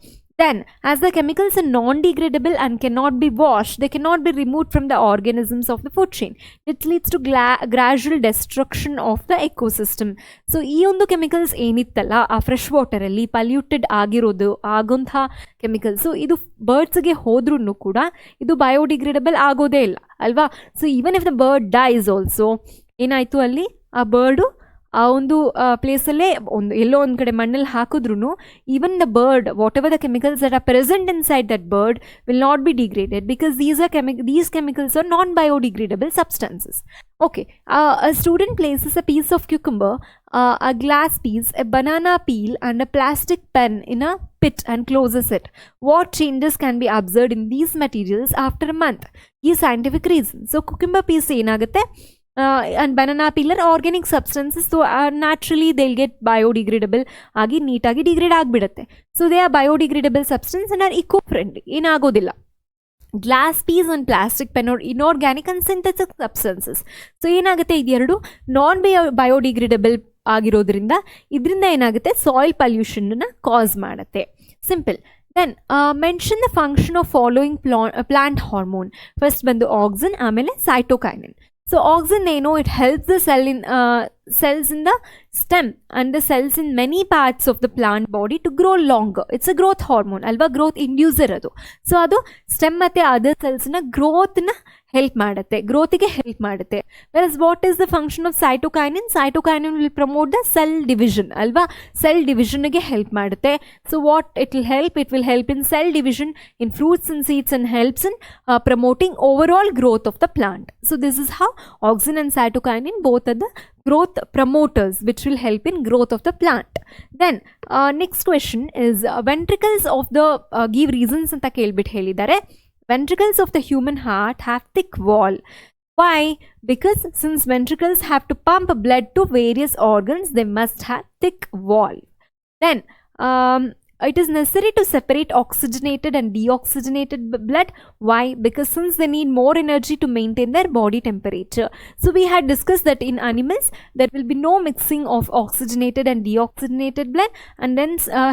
then, as the chemicals are non-degradable and cannot be washed, they cannot be removed from the organisms of the food chain. It leads to gradual destruction of the ecosystem. So ಈ ಒಂದು chemicals ಏನಿತ್ತಲ್ಲ ಆ fresh ವಾಟರಲ್ಲಿ polluted ಆಗಿರೋದು ಆಗೋಂಥ chemicals ಇದು ಬರ್ಡ್ಸ್ಗೆ ಹೋದ್ರೂ ಕೂಡ ಇದು biodegradable ಆಗೋದೇ ಇಲ್ಲ ಅಲ್ವಾ. So even if the bird dies also ಏನಾಯಿತು, ಅಲ್ಲಿ ಆ ಬರ್ಡು ಆ ಒಂದು ಪ್ಲೇಸಲ್ಲೇ ಒಂದು ಎಲ್ಲೋ ಒಂದು ಕಡೆ ಮಣ್ಣಲ್ಲಿ ಹಾಕಿದ್ರೂ even the bird what ever the chemicals that are present in side that bird will not be degraded because these chemicals are non-biodegradable substances. Okay, a student places a piece of cucumber, a glass piece, a banana peel and a plastic pen in a pit and closes it. What changes can be observed in these materials after a month? Give scientific reason. So cucumber piece ಏನಾಗುತ್ತೆ, and banana peel are organic substances, so naturally they'll get biodegradable ಆಗಿ ನೀಟಾಗಿ degrade ಆಗಿಬಿಡುತ್ತೆ. So they are biodegradable substance and are eco friendly, ಏನಾಗೋದಿಲ್ಲ. Glass piece and plastic pen inorganic and synthetic substances. So ಏನಾಗುತ್ತೆ, ಇದೆರಡು ನಾನ್ biodegradable ಆಗಿರೋದ್ರಿಂದ ಇದರಿಂದ ಏನಾಗುತ್ತೆ, soil ಪಲ್ಯೂಷನ್ನ ಕಾಸ್ ಮಾಡುತ್ತೆ. Simple. Then mention the function of following plant hormone. First ಬಂದು auxin, ಆಮೇಲೆ ಸೈಟೋಕೈನಿನ್. ಸೊ ಆಕ್ಸಿನ್ ಏನು, it helps the cells in the stem and the cells in many parts of the plant body to grow longer. It's a growth hormone ಅಲ್ವಾ, growth inducer ಅದು. So ಅದು stem ಮತ್ತು other ಸೆಲ್ಸ್ನ ಗ್ರೋತ್ನ help ಮಾಡುತ್ತೆ, ಗ್ರೋತಿಗೆ help ಮಾಡುತ್ತೆ. Virus what is the function of cytokinin? Cytokinin will promote the cell division ಅಲ್ವಾ, cell ಡಿವಿಷನ್ಗೆ help ಮಾಡುತ್ತೆ. So what it will help? It will help in cell division in fruits and seeds and helps in promoting overall growth of the plant. So this is how auxin and cytokinin both are the growth promoters which will help in growth of the plant. Then next question is ventricles of the give reasons anta kelbit helidare. Ventricles of the human heart have thick wall. Why? Because since ventricles have to pump blood to various organs, they must have thick wall. Then it is necessary to separate oxygenated and deoxygenated blood. Why? Because since they need more energy to maintain their body temperature. So we had discussed that in animals there will be no mixing of oxygenated and deoxygenated blood, and then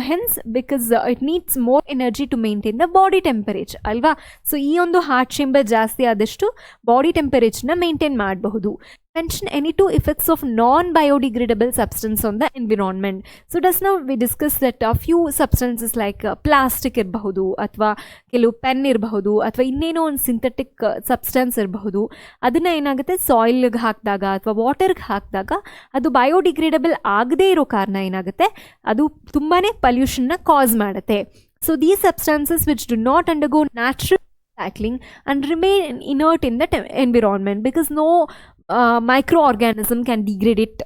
hence because it needs more energy to maintain the body temperature alva. So ee ondu heart chamber ಜಾಸ್ತಿ ಆದಷ್ಟು body ಟೆಂಪರೇಚರ್ನ maintain ಮಾಡಬಹುದು. Mention any two effects of non-biodegradable substance on the environment. So just now we discussed that a few substances like plastic ಇರಬಹುದು, ಅಥವಾ ಕೆಲವು pen ಇರಬಹುದು, ಅಥವಾ ಇನ್ನೇನೋ ಒಂದು ಸಿಂಥೆಟಿಕ್ ಸಬ್ಸ್ಟೆನ್ಸ್ ಇರಬಹುದು. ಅದನ್ನು ಏನಾಗುತ್ತೆ, ಸಾಯಿಲ್ಗೆ ಹಾಕಿದಾಗ ಅಥವಾ ವಾಟರ್ಗೆ ಹಾಕಿದಾಗ ಅದು ಬಯೋಡಿಗ್ರೇಡಬಲ್ ಆಗದೇ ಇರೋ ಕಾರಣ ಏನಾಗುತ್ತೆ, ಅದು ತುಂಬಾ ಪಲ್ಯೂಷನ್ನ ಕಾಸ್ ಮಾಡುತ್ತೆ. So these substances which do not undergo natural cycling and remain inert in the environment because no microorganism can degrade it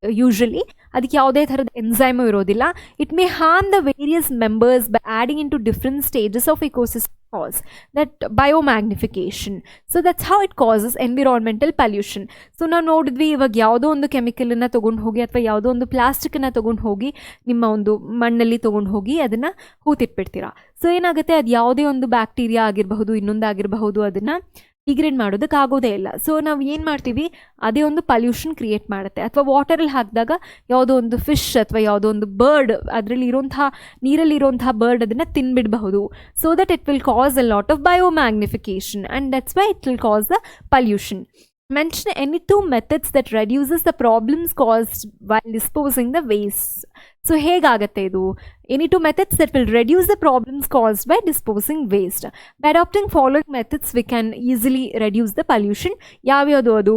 usually. ಅದಕ್ಕೆ ಯಾವುದೇ ಥರದ ಎಂಜೈಮು ಇರೋದಿಲ್ಲ. It may harm the various members by adding into different stages of ecosystem cause that biomagnification. So that's how it causes environmental pollution. So ನಾವು ನೋಡಿದ್ವಿ, ಇವಾಗ ಯಾವುದೋ ಒಂದು ಕೆಮಿಕಲನ್ನು ತೊಗೊಂಡು ಹೋಗಿ ಅಥವಾ ಯಾವುದೋ ಒಂದು ಪ್ಲಾಸ್ಟಿಕ್ಕನ್ನು ತೊಗೊಂಡು ಹೋಗಿ ನಿಮ್ಮ ಒಂದು ಮಣ್ಣಲ್ಲಿ ತೊಗೊಂಡು ಹೋಗಿ ಅದನ್ನು ಹೂತಿಟ್ಬಿಡ್ತೀರಾ. ಸೊ ಏನಾಗುತ್ತೆ, ಅದು ಯಾವುದೇ ಒಂದು ಬ್ಯಾಕ್ಟೀರಿಯಾ ಆಗಿರಬಹುದು, ಇನ್ನೊಂದು ಆಗಿರಬಹುದು, ಅದನ್ನು ಡಿಗ್ರೇಡ್ ಮಾಡೋದಕ್ಕಾಗೋದೇ ಇಲ್ಲ. ಸೊ ನಾವು ಏನು ಮಾಡ್ತೀವಿ, ಅದೇ ಒಂದು ಪಲ್ಯೂಷನ್ ಕ್ರಿಯೇಟ್ ಮಾಡುತ್ತೆ. ಅಥವಾ ವಾಟರಲ್ಲಿ ಹಾಕಿದಾಗ ಯಾವುದೋ ಒಂದು ಫಿಶ್ ಅಥವಾ ಯಾವುದೋ ಒಂದು ಬರ್ಡ್, ಅದರಲ್ಲಿ ಇರೋಂತಹ ನೀರಲ್ಲಿರೋಂತಹ ಬರ್ಡ್ ಅದನ್ನು ತಿನ್ಬಿಡಬಹುದು. So that it will cause a lot of biomagnification and that's why it will cause the pollution. Mention any two methods that reduces the problems caused while disposing the waste. So ಹೇಗಾಗತ್ತೆ ಇದು? Any two methods that will reduce the problems caused by disposing waste. By adopting following methods we can easily reduce the pollution. ಯಾವ್ಯಾವುದು ಅದು?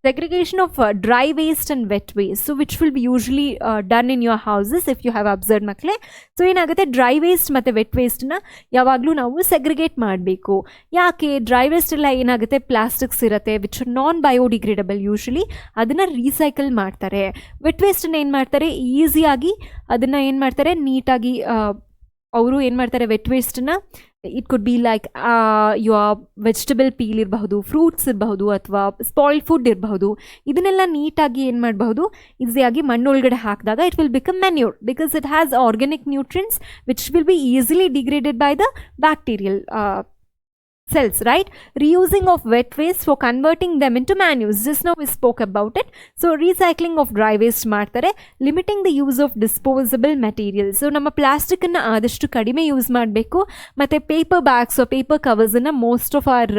Segregation of dry waste and wet waste. So which will be usually done in your houses if you have observed ಮಕ್ಕಳೇ. So ಏನಾಗುತ್ತೆ, dry waste ಮತ್ತು vet ವೇಸ್ಟನ್ನ ಯಾವಾಗಲೂ ನಾವು segregate ಮಾಡಬೇಕು. ಯಾಕೆ? Dry waste ಎಲ್ಲ ಏನಾಗುತ್ತೆ, ಪ್ಲಾಸ್ಟಿಕ್ಸ್ ಇರುತ್ತೆ ವಿಚ್ ನಾನ್ ಬಯೋಡಿಗ್ರೇಡಬಲ್ ಯೂಶಲಿ, ಅದನ್ನು ರೀಸೈಕಲ್ ಮಾಡ್ತಾರೆ. ವೆಟ್ ವೇಸ್ಟನ್ನು ಏನು ಮಾಡ್ತಾರೆ, ಈಸಿಯಾಗಿ ಅದನ್ನು ಏನು ಮಾಡ್ತಾರೆ, ನೀಟಾಗಿ ಅವರು ಏನು ಮಾಡ್ತಾರೆ, ವೆಟ್ ವೇಸ್ಟನ್ನು it could be like your vegetable peel ಇರಬಹುದು, ಫ್ರೂಟ್ಸ್ ಇರಬಹುದು, ಅಥವಾ ಸ್ಪಾಯ್ಲ್ಡ್ ಫುಡ್ ಇರಬಹುದು, ಇದನ್ನೆಲ್ಲ ನೀಟಾಗಿ ಏನು ಮಾಡಬಹುದು, ಈಸಿಯಾಗಿ ಮಣ್ಣೊಳಗಡೆ ಹಾಕಿದಾಗ it will become manure because it has organic nutrients which will be easily degraded by the bacterial cells, right? Reusing of wet waste for converting them into manures. Just now we spoke about it. So recycling of dry waste ಮಾಡ್ತಾರೆ. Limiting the use of disposable materials. So ನಮ್ಮ ಪ್ಲಾಸ್ಟಿಕ್ಕನ್ನು ಆದಷ್ಟು ಕಡಿಮೆ use ಮಾಡಬೇಕು. ಮತ್ತು paper bags paper ಕವರ್ಸನ್ನು most of our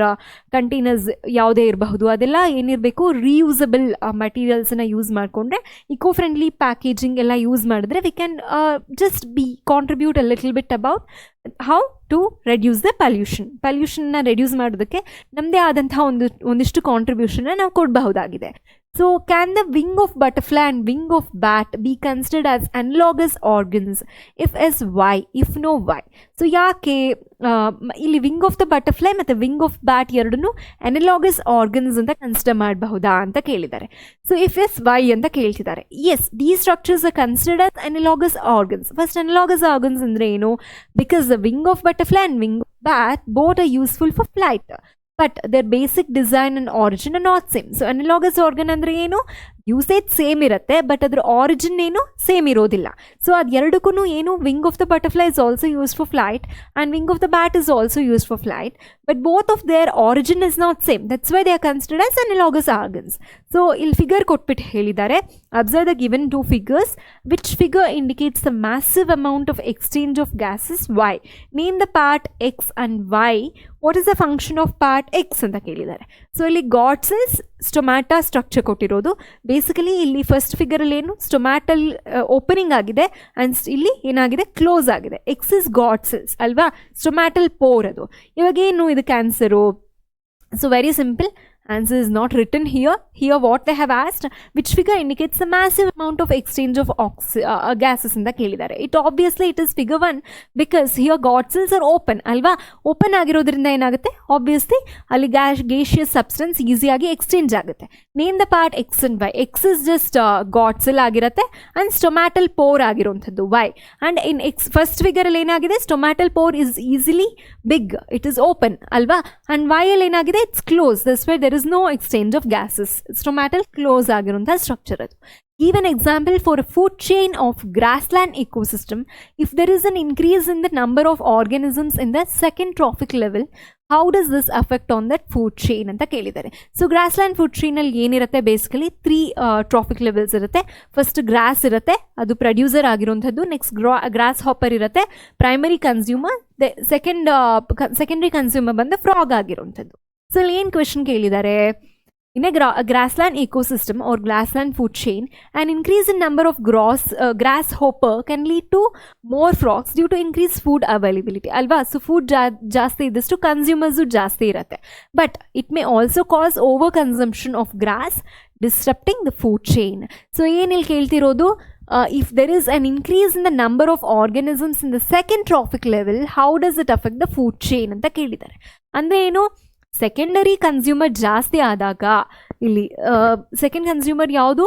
containers ಯಾವುದೇ ಇರಬಹುದು ಅದೆಲ್ಲ ಏನಿರಬೇಕು, ರೀಯೂಸಬಲ್ ಮಟೀರಿಯಲ್ಸನ್ನು ಯೂಸ್ ಮಾಡಿಕೊಂಡ್ರೆ, ಇಕೋ ಫ್ರೆಂಡ್ಲಿ ಪ್ಯಾಕೇಜಿಂಗ್ ಎಲ್ಲ ಯೂಸ್ ಮಾಡಿದ್ರೆ we can just be contribute a little bit about how to reduce the ಪಲ್ಯೂಷನ್ನ ರೆಡ್ಯೂಸ್ ಮಾಡೋದಕ್ಕೆ ನಮ್ಮದೇ ಆದಂತಹ ಒಂದಿಷ್ಟು ಕಾಂಟ್ರಿಬ್ಯೂಷನ್ನ ನಾವು ಕೊಡಬಹುದಾಗಿದೆ. So can the wing of butterfly and wing of bat be considered as analogous organs? If yes why, if no why? So ಯಾಕೆ ಇಲ್ಲಿ ವಿಂಗ್ ಆಫ್ ದ ಬಟರ್ಫ್ಲೈ ಮತ್ತು ವಿಂಗ್ ಆಫ್ ಬ್ಯಾಟ್ ಎರಡನ್ನೂ ಅನಲಾಗಸ್ ಆರ್ಗನ್ಸ್ ಅಂತ consider ಮಾಡಬಹುದಾ ಅಂತ ಕೇಳಿದ್ದಾರೆ. So if yes why ಅಂತ ಕೇಳ್ತಿದ್ದಾರೆ. Yes, these structures are considered as analogous organs. First analogous organs ಅಂದರೆ ಏನು? Because the wing of butterfly and wing of bat both are useful for flight. But their basic design and origin are not same. So analogous organ ಅಂದರೆ ಏನು, usage same ಇರುತ್ತೆ but ಅದ್ರ origin ಏನು same ಇರೋದಿಲ್ಲ. So ಅದು ಎರಡಕ್ಕೂ ಏನು, wing of the butterfly is also use for flight and wing of the bat is also use for flight, but both of their origin is not same. That's why they are considered as analogous organs. So ಇಲ್ಲಿ figure ಕೊಟ್ಬಿಟ್ಟು ಹೇಳಿದ್ದಾರೆ, observe the given two figures, which figure indicates the massive amount of exchange of gases why, name the part X and Y, what is the function of part X ಅಂತ ಕೇಳಿದ್ದಾರೆ. So ಇಲ್ಲಿ god cells stomata structure ಕೊಟ್ಟಿರೋದು. Basically ಇಲ್ಲಿ first ಫಿಗರಲ್ಲಿ ಏನು ಸ್ಟೊಮ್ಯಾಟಲ್ opening ಆಗಿದೆ and ಇಲ್ಲಿ ಏನಾಗಿದೆ close ಆಗಿದೆ. ಎಕ್ಸ್ ಇಸ್ ಗಾಡ್ ಸೆಲ್ಸ್ ಅಲ್ವಾ, ಸ್ಟೊಮ್ಯಾಟಲ್ ಪೋರ್ ಅದು. ಇವಾಗ ಏನು ಇದು cancer? So very simple, answer is not written here. Here what they have asked, which figure indicates the massive amount of exchange of gases in the ಕೇಳಿದ್ದಾರೆ. Obviously it is figure 1 because here God cells are open ಅಲ್ವಾ. Open ಆಗಿರೋದ್ರಿಂದ ಏನಾಗುತ್ತೆ, obviously ಅಲ್ಲಿ gaseous substance ಈಸಿಯಾಗಿ exchange ಆಗುತ್ತೆ. Name the part X and Y. X is just guard cell ಆಗಿರುತ್ತೆ and stomatal pore ಆಗಿರುವಂಥದ್ದು Y. And in X first ಫಿಗರಲ್ಲಿ ಏನಾಗಿದೆ, stomatal pore is easily big, it is open ಅಲ್ವಾ. And Y ಅಲ್ಲಿ ಏನಾಗಿದೆ, it's close, that's why there is no exchange of gases. Stomatal close ಆಗಿರುವಂಥ structure ಅದು. Give an example for a food chain of grassland ecosystem. If there is an increase in the number of organisms in the second trophic level, how does this affect on that food chain ಅಂತ ಕೇಳಿದ್ದಾರೆ. So grassland food ಚೈನಲ್ಲಿ ಏನಿರುತ್ತೆ, basically 3 traffic levels ಇರುತ್ತೆ. First gross ಇರುತ್ತೆ, ಅದು producer ಆಗಿರುವಂಥದ್ದು. Next gross hopper ಇರುತ್ತೆ, primary consumer. Secondary consumer ಬಂದು frog ಆಗಿರುವಂಥದ್ದು. ಸೊ ಇಲ್ಲಿ ಏನು ಕ್ವೆಶನ್ ಕೇಳಿದ್ದಾರೆ, in a grassland ecosystem or grassland food chain, an increase in number of grasshopper can lead to more frogs due to increased food availability ಅಲ್ವಾ. So food ಜಾಸ್ತಿ ಇದ್ದಷ್ಟು consumers ಜಾಸ್ತಿ ಇರುತ್ತೆ. But it may also cause over consumption of grass disrupting the food chain. So ಏನಿಲ್ಲಿ ಕೇಳ್ತಿರೋದು, if there is an increase in the number of organisms in the second trophic level, how does it affect the food chain ಅಂತ ಕೇಳಿದ್ದಾರೆ. ಅಂದರೆ ಏನು, secondary consumer ಜಾಸ್ತಿ ಆದಾಗ, ಇಲ್ಲಿ second consumer ಯಾವುದು,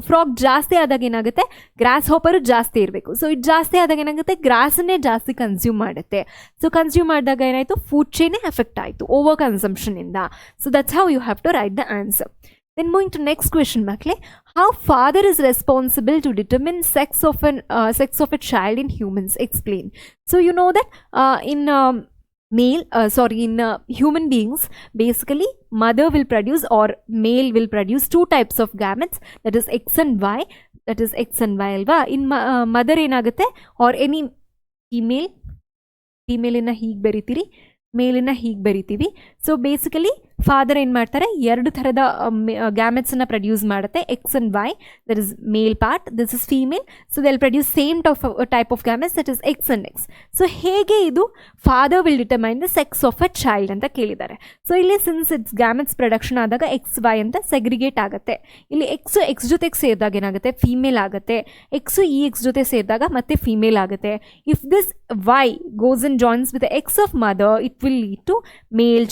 ಫ್ರಾಗ್ ಜಾಸ್ತಿ ಆದಾಗ ಏನಾಗುತ್ತೆ, ಗ್ರಾಸ್ ಹಾಪರು ಜಾಸ್ತಿ ಇರಬೇಕು. ಸೊ ಇದು ಜಾಸ್ತಿ ಆದಾಗ ಏನಾಗುತ್ತೆ, ಗ್ರಾಸನ್ನೇ ಜಾಸ್ತಿ ಕನ್ಸ್ಯೂಮ್ ಮಾಡುತ್ತೆ. ಸೊ ಕನ್ಸ್ಯೂಮ್ ಮಾಡಿದಾಗ ಏನಾಯಿತು, ಫುಡ್ ಚೈನೇ ಎಫೆಕ್ಟ್ ಆಯಿತು ಓವರ್ ಕನ್ಸಂಪ್ಷನಿಂದ. So that's how you have to write the answer. Then moving to next question, Makle. How father is responsible to determine sex of a child in humans? Explain. So you know that in human beings, basically mother will produce or male will produce 2 types of gametes, that is X and Y. That is X and Y alva. In mother ಏನಾಗುತ್ತೆ, or any female ಇನ್ನ ಹೀಗೆ ಬರಿತೀರಿ, ಮೇಲಿನ ಹೀಗೆ ಬರಿತೀವಿ. So basically father ಏನು ಮಾಡ್ತಾರೆ, 2 ಥರದ ಗ್ಯಾಮೆಟ್ಸನ್ನು ಪ್ರೊಡ್ಯೂಸ್ ಮಾಡುತ್ತೆ, X and Y. That is male part, this is female. So they will produce same type of gametes, that is X and X. So ಹೇಗೆ ಇದು father will determine the sex of a child ಅಂತ ಕೇಳಿದ್ದಾರೆ. So ಇಲ್ಲಿ since it's gametes production ಆದಾಗ X Y ಅಂತ segregate ಆಗುತ್ತೆ. ಇಲ್ಲಿ X ಜೊತೆಗೆ ಸೇರಿದಾಗ ಏನಾಗುತ್ತೆ, ಫೀಮೇಲ್ ಆಗುತ್ತೆ. ಎಕ್ಸು ಈ ಎಕ್ಸ್ ಜೊತೆ ಸೇರಿದಾಗ ಮತ್ತೆ ಫೀಮೇಲ್ ಆಗುತ್ತೆ. If this Y goes and joins with X of mother, it will lead to male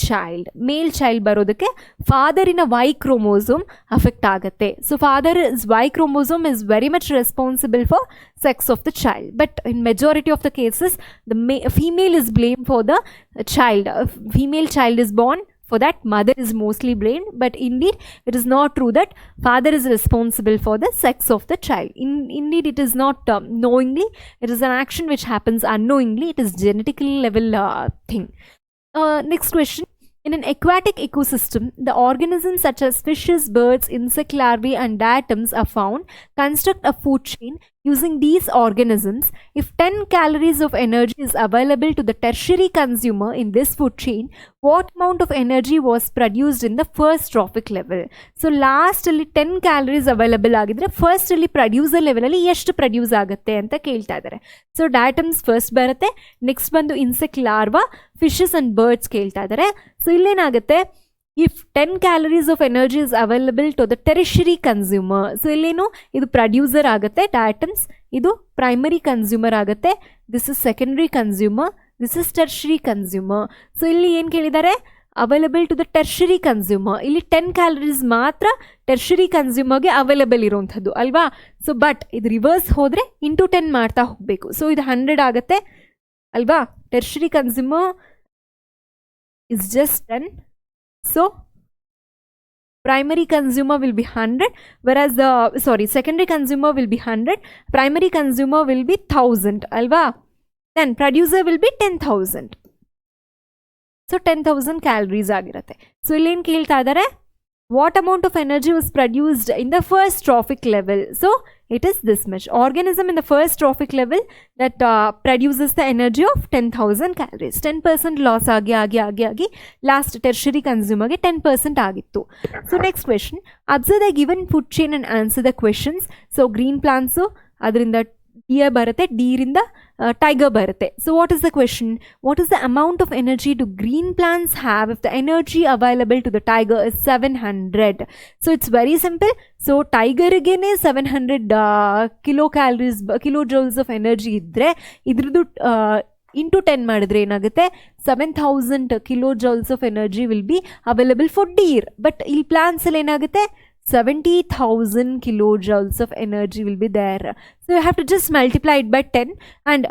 child ಬರೋದಕ್ಕೆ ಫಾದರಿನ ವೈ ಕ್ರೋಮೋಸೋಮ್ ಅಫೆಕ್ಟ್ ಆಗುತ್ತೆ. So father Y chromosome is very much responsible for sex of the child, but in majority of the cases the female is blamed for the child. A female child is born, for that mother is mostly blamed, but indeed it is not true that father is responsible for the sex of the child. Indeed it is not knowingly, it is an action which happens unknowingly, it is genetically level thing. Next question. In an aquatic ecosystem, the organisms such as fishes, birds, insect larvae and diatoms are found construct a food chain. Using these organisms, if 10 calories of energy is available to the tertiary consumer in this food chain, what amount of energy was produced in the first trophic level? So last ಅಲ್ಲಿ 10 calories available ಆಗಿದ್ರೆ first ಅಲ್ಲಿ producer ಲೆವೆಲಲ್ಲಿ ಎಷ್ಟು produce ಆಗುತ್ತೆ ಅಂತ ಕೇಳ್ತಾ ಇದ್ದಾರೆ. So diatoms first ಬರುತ್ತೆ, ನೆಕ್ಸ್ಟ್ ಬಂದು insect larva, fishes and birds ಕೇಳ್ತಾ ಇದ್ದಾರೆ. ಸೊ ಇಲ್ಲೇನಾಗುತ್ತೆ, if 10 calories of energy is available to the tertiary consumer. So ಇಲ್ಲೇನು, ಇದು ಪ್ರೊಡ್ಯೂಸರ್ ಆಗುತ್ತೆ ಡೈಟಮ್ಸ್, ಇದು ಪ್ರೈಮರಿ ಕನ್ಸ್ಯೂಮರ್ ಆಗುತ್ತೆ, this is secondary consumer, this is tertiary consumer. So ಇಲ್ಲಿ ಏನು ಕೇಳಿದ್ದಾರೆ, available to the tertiary consumer. ಇಲ್ಲಿ 10 calories ಮಾತ್ರ ಟೆರ್ಷರಿ ಕನ್ಸ್ಯೂಮರ್ಗೆ ಅವೈಲಬಲ್ ಇರೋವಂಥದ್ದು ಅಲ್ವಾ. ಸೊ ಬಟ್ ಇದು ರಿವರ್ಸ್ ಹೋದರೆ ಇಂಟು 10 ಮಾಡ್ತಾ ಹೋಗಬೇಕು. ಸೊ ಇದು 100 ಆಗುತ್ತೆ ಅಲ್ವಾ. Tertiary consumer is just 10 So primary consumer will be 100, whereas secondary consumer will be 100, primary consumer will be 1000 alva, then producer will be 10,000. So 10,000 calories ಆಗಿರುತ್ತೆ. ಸೊ ಇಲ್ಲೇನು ಕೇಳ್ತಾ ಇದ್ದಾರೆ, what amount of energy was produced in the first trophic level? So it is this much. Organism in the first trophic level that produces the energy of 10,000 calories. 10% loss ಆಗಿ last tertiary consumer ಗೆ 10% ಆಗಿತ್ತು. So next question, observe the given food chain and answer the questions. So green plants ಅದರಿಂದ deer ಬರುತ್ತೆ, deerinda tiger ಬರುತ್ತೆ. So what is the question? What is the amount of energy do green plants have if the energy available to the tiger is 700? So it's very simple. So tiger ಗೆನೆ 700 kilojoules of energy ಇದ್ರೆ ಇದ್ರದ್ದು into 10 ಮಾಡಿದ್ರೆ ಏನಾಗುತ್ತೆ, 7000 kilojoules of energy will be available for deer. But ಈ plants ಅಲ್ಲಿ ಏನಾಗುತ್ತೆ, 70,000 kilojoules of energy will be there. So you have to just multiply it by 10, and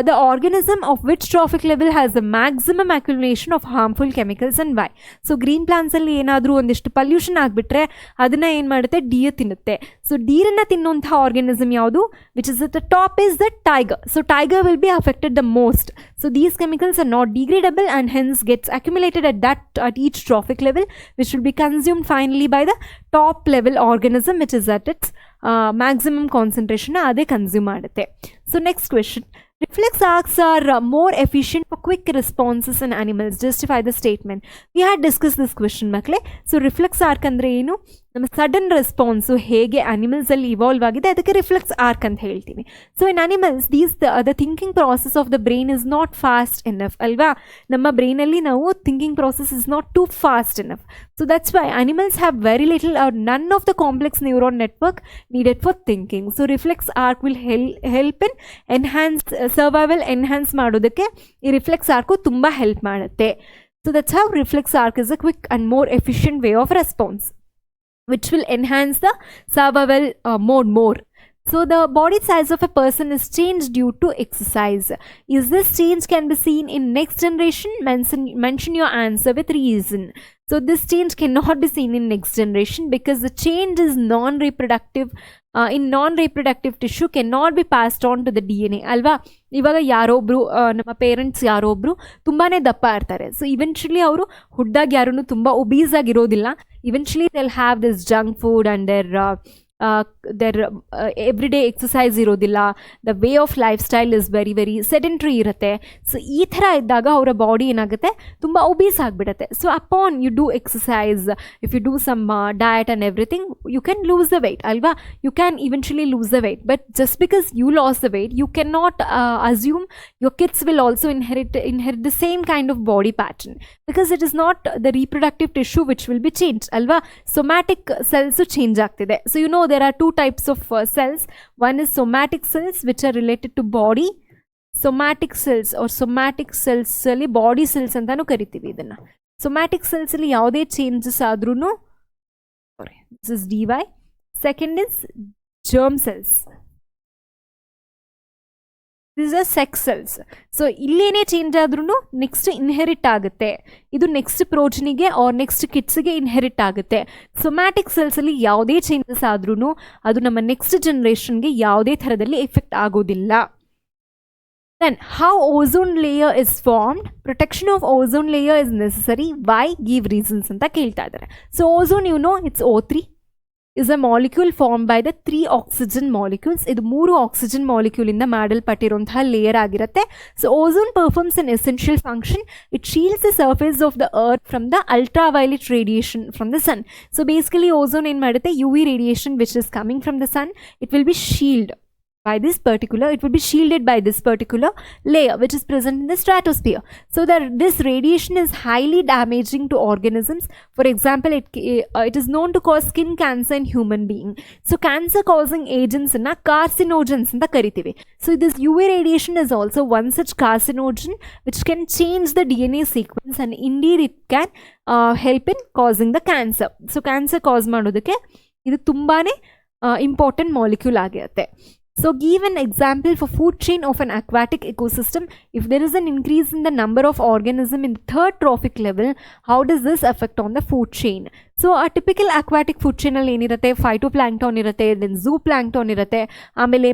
the organism of which trophic level has the maximum accumulation of harmful chemicals and why? So green plants ಅಲ್ಲಿ ಏನಾದರೂ ಒಂದಿಷ್ಟು pollution ಆಗಿಬಿಟ್ರೆ ಅದನ್ನ ಏನು ಮಾಡುತ್ತೆ, dear ತಿನ್ನುತ್ತೆ. So ಡೀರನ್ನು ತಿನ್ನುವಂಥ organism ಯಾವುದು, which is at the top is the tiger. So tiger will be affected the most. So these chemicals are not degradable and hence gets accumulated at each trophic level, which will be consumed finally by the top level organism, which is at its maximum concentration ಅದೇ consume ಮಾಡುತ್ತೆ. So next question, reflex arcs are more efficient for quick responses in animals. Justify the statement. We had discussed this question ಮಕ್ಕಳೇ. So reflex arc ಅಂದರೆ ಏನು, ನಮ್ಮ sudden response ಹೇಗೆ ಅನಿಮಲ್ಸಲ್ಲಿ evolve ಆಗಿದೆ ಅದಕ್ಕೆ reflex arc ಅಂತ ಹೇಳ್ತೀವಿ. So in animals the thinking process of the brain is not fast enough ಅಲ್ವಾ. ನಮ್ಮ ಬ್ರೈನಲ್ಲಿ ನಾವು thinking process is not too fast enough. So that's why animals have very little or none of the complex neuron network needed for thinking. So reflex arc will help in enhance survival enhance ಮಾಡೋದಕ್ಕೆ ಈ reflex arc ತುಂಬ help ಮಾಡುತ್ತೆ. So that's how reflex arc is a quick and more efficient way of response, which will enhance the survival mode more. So the body size of a person is changed due to exercise. Is this change can be seen in next generation? Mention your answer with reason. So this change cannot be seen in next generation because the change is non-reproductive. In non-reproductive tissue cannot be passed on to the DNA ಅಲ್ವಾ. ಇವಾಗ ಯಾರೊಬ್ಬರು ನಮ್ಮ parents ಯಾರೊಬ್ಬರು ತುಂಬಾ ದಪ್ಪ ಇರ್ತಾರೆ. So eventually ಅವರು ಹುಡ್ಡಾಗಿ ಯಾರೂ ತುಂಬ ಒಬೀಸ್ ಆಗಿರೋದಿಲ್ಲ. Eventually they'll have this junk food and their everyday exercise ಇರೋದಿಲ್ಲ. The way of lifestyle is very very sedentary ಇರುತ್ತೆ. ಸೊ ಈ ಥರ ಇದ್ದಾಗ ಅವರ ಬಾಡಿ ಏನಾಗುತ್ತೆ, ತುಂಬ ಒಬೀಸ್ ಆಗಿಬಿಡುತ್ತೆ. So upon you do exercise, if you do some diet and everything, you can lose the weight ಅಲ್ವಾ. You can eventually lose the weight, but just because you lose the weight, you can not assume your kids will also inherit the same kind of body pattern, because it is not the reproductive tissue which will be changed alva. Somatic cells change ಆಗ್ತಿದೆ. So you know there are two types of cells. One is somatic cells which are related to body. Somatic cells or somatic cells ಅಲ್ಲಿ body cells ಅಂತಾನು ಕರಿತೀವಿ ಇದನ್ನ. somatic cells ಅಲ್ಲಿ ಯಾವುದೇ changes ಆದ್ರೂ, this is dy. Second is germ cells. These are sex cells. So ಇಲ್ಲೇನೇ change ಆದ್ರೂ next inherit ಆಗುತ್ತೆ. ಇದು ನೆಕ್ಸ್ಟ್ ಪ್ರೋಜನಿಗೆ ಆರ್ ನೆಕ್ಸ್ಟ್ ಕಿಡ್ಸ್ಗೆ ಇನ್ಹೆರಿಟ್ ಆಗುತ್ತೆ. ಸೊಮ್ಯಾಟಿಕ್ ಸೆಲ್ಸಲ್ಲಿ ಯಾವುದೇ ಚೇಂಜಸ್ ಆದ್ರೂ ಅದು ನಮ್ಮ ನೆಕ್ಸ್ಟ್ ಜನ್ರೇಷನ್ಗೆ ಯಾವುದೇ ಥರದಲ್ಲಿ ಎಫೆಕ್ಟ್ ಆಗೋದಿಲ್ಲ. Then how ozone layer is formed? Protection of ozone layer is necessary. Why? Give reasons ಅಂತ ಕೇಳ್ತಾ ಇದ್ದಾರೆ. So ozone you know it's O3 is a molecule formed by the 3 oxygen molecules. ಇದು 3 oxygen molecule ಇಂದ ಮಾಡಲ್ಪಟ್ಟಿರುವಂತಹ layer ಆಗಿರುತ್ತೆ. So ozone performs an essential function. It shields the surface of the earth from the ultraviolet radiation from the sun. So basically ozone ಏನು ಮಾಡುತ್ತೆ, UV radiation which is coming from the sun, it will be shielded by this particular, it will be shielded by this particular layer which is present in the stratosphere. So that this radiation is highly damaging to organisms. For example, it is known to cause skin cancer in human being. So cancer causing agents na carcinogens anta karitivi. So this UV radiation is also one such carcinogen which can change the DNA sequence, and indeed it can help in causing the cancer. So cancer cause ಮಾಡೋದಕ್ಕೆ ಇದು ತುಂಬಾನೇ important molecule ಆಗಿರುತ್ತೆ. So give an example for food chain of an aquatic ecosystem. If there is an increase in the number of organisms in third trophic level, how does this affect on the food chain? So a typical aquatic food chain ಅಲ್ಲಿ ಏನಿರುತ್ತೆ, ಫೈಟೋಪ್ಲಾಂಕ್ಟಾನ್ ಇರುತ್ತೆ, then zoo plankton ಇರುತ್ತೆ, ಆಮೇಲೆ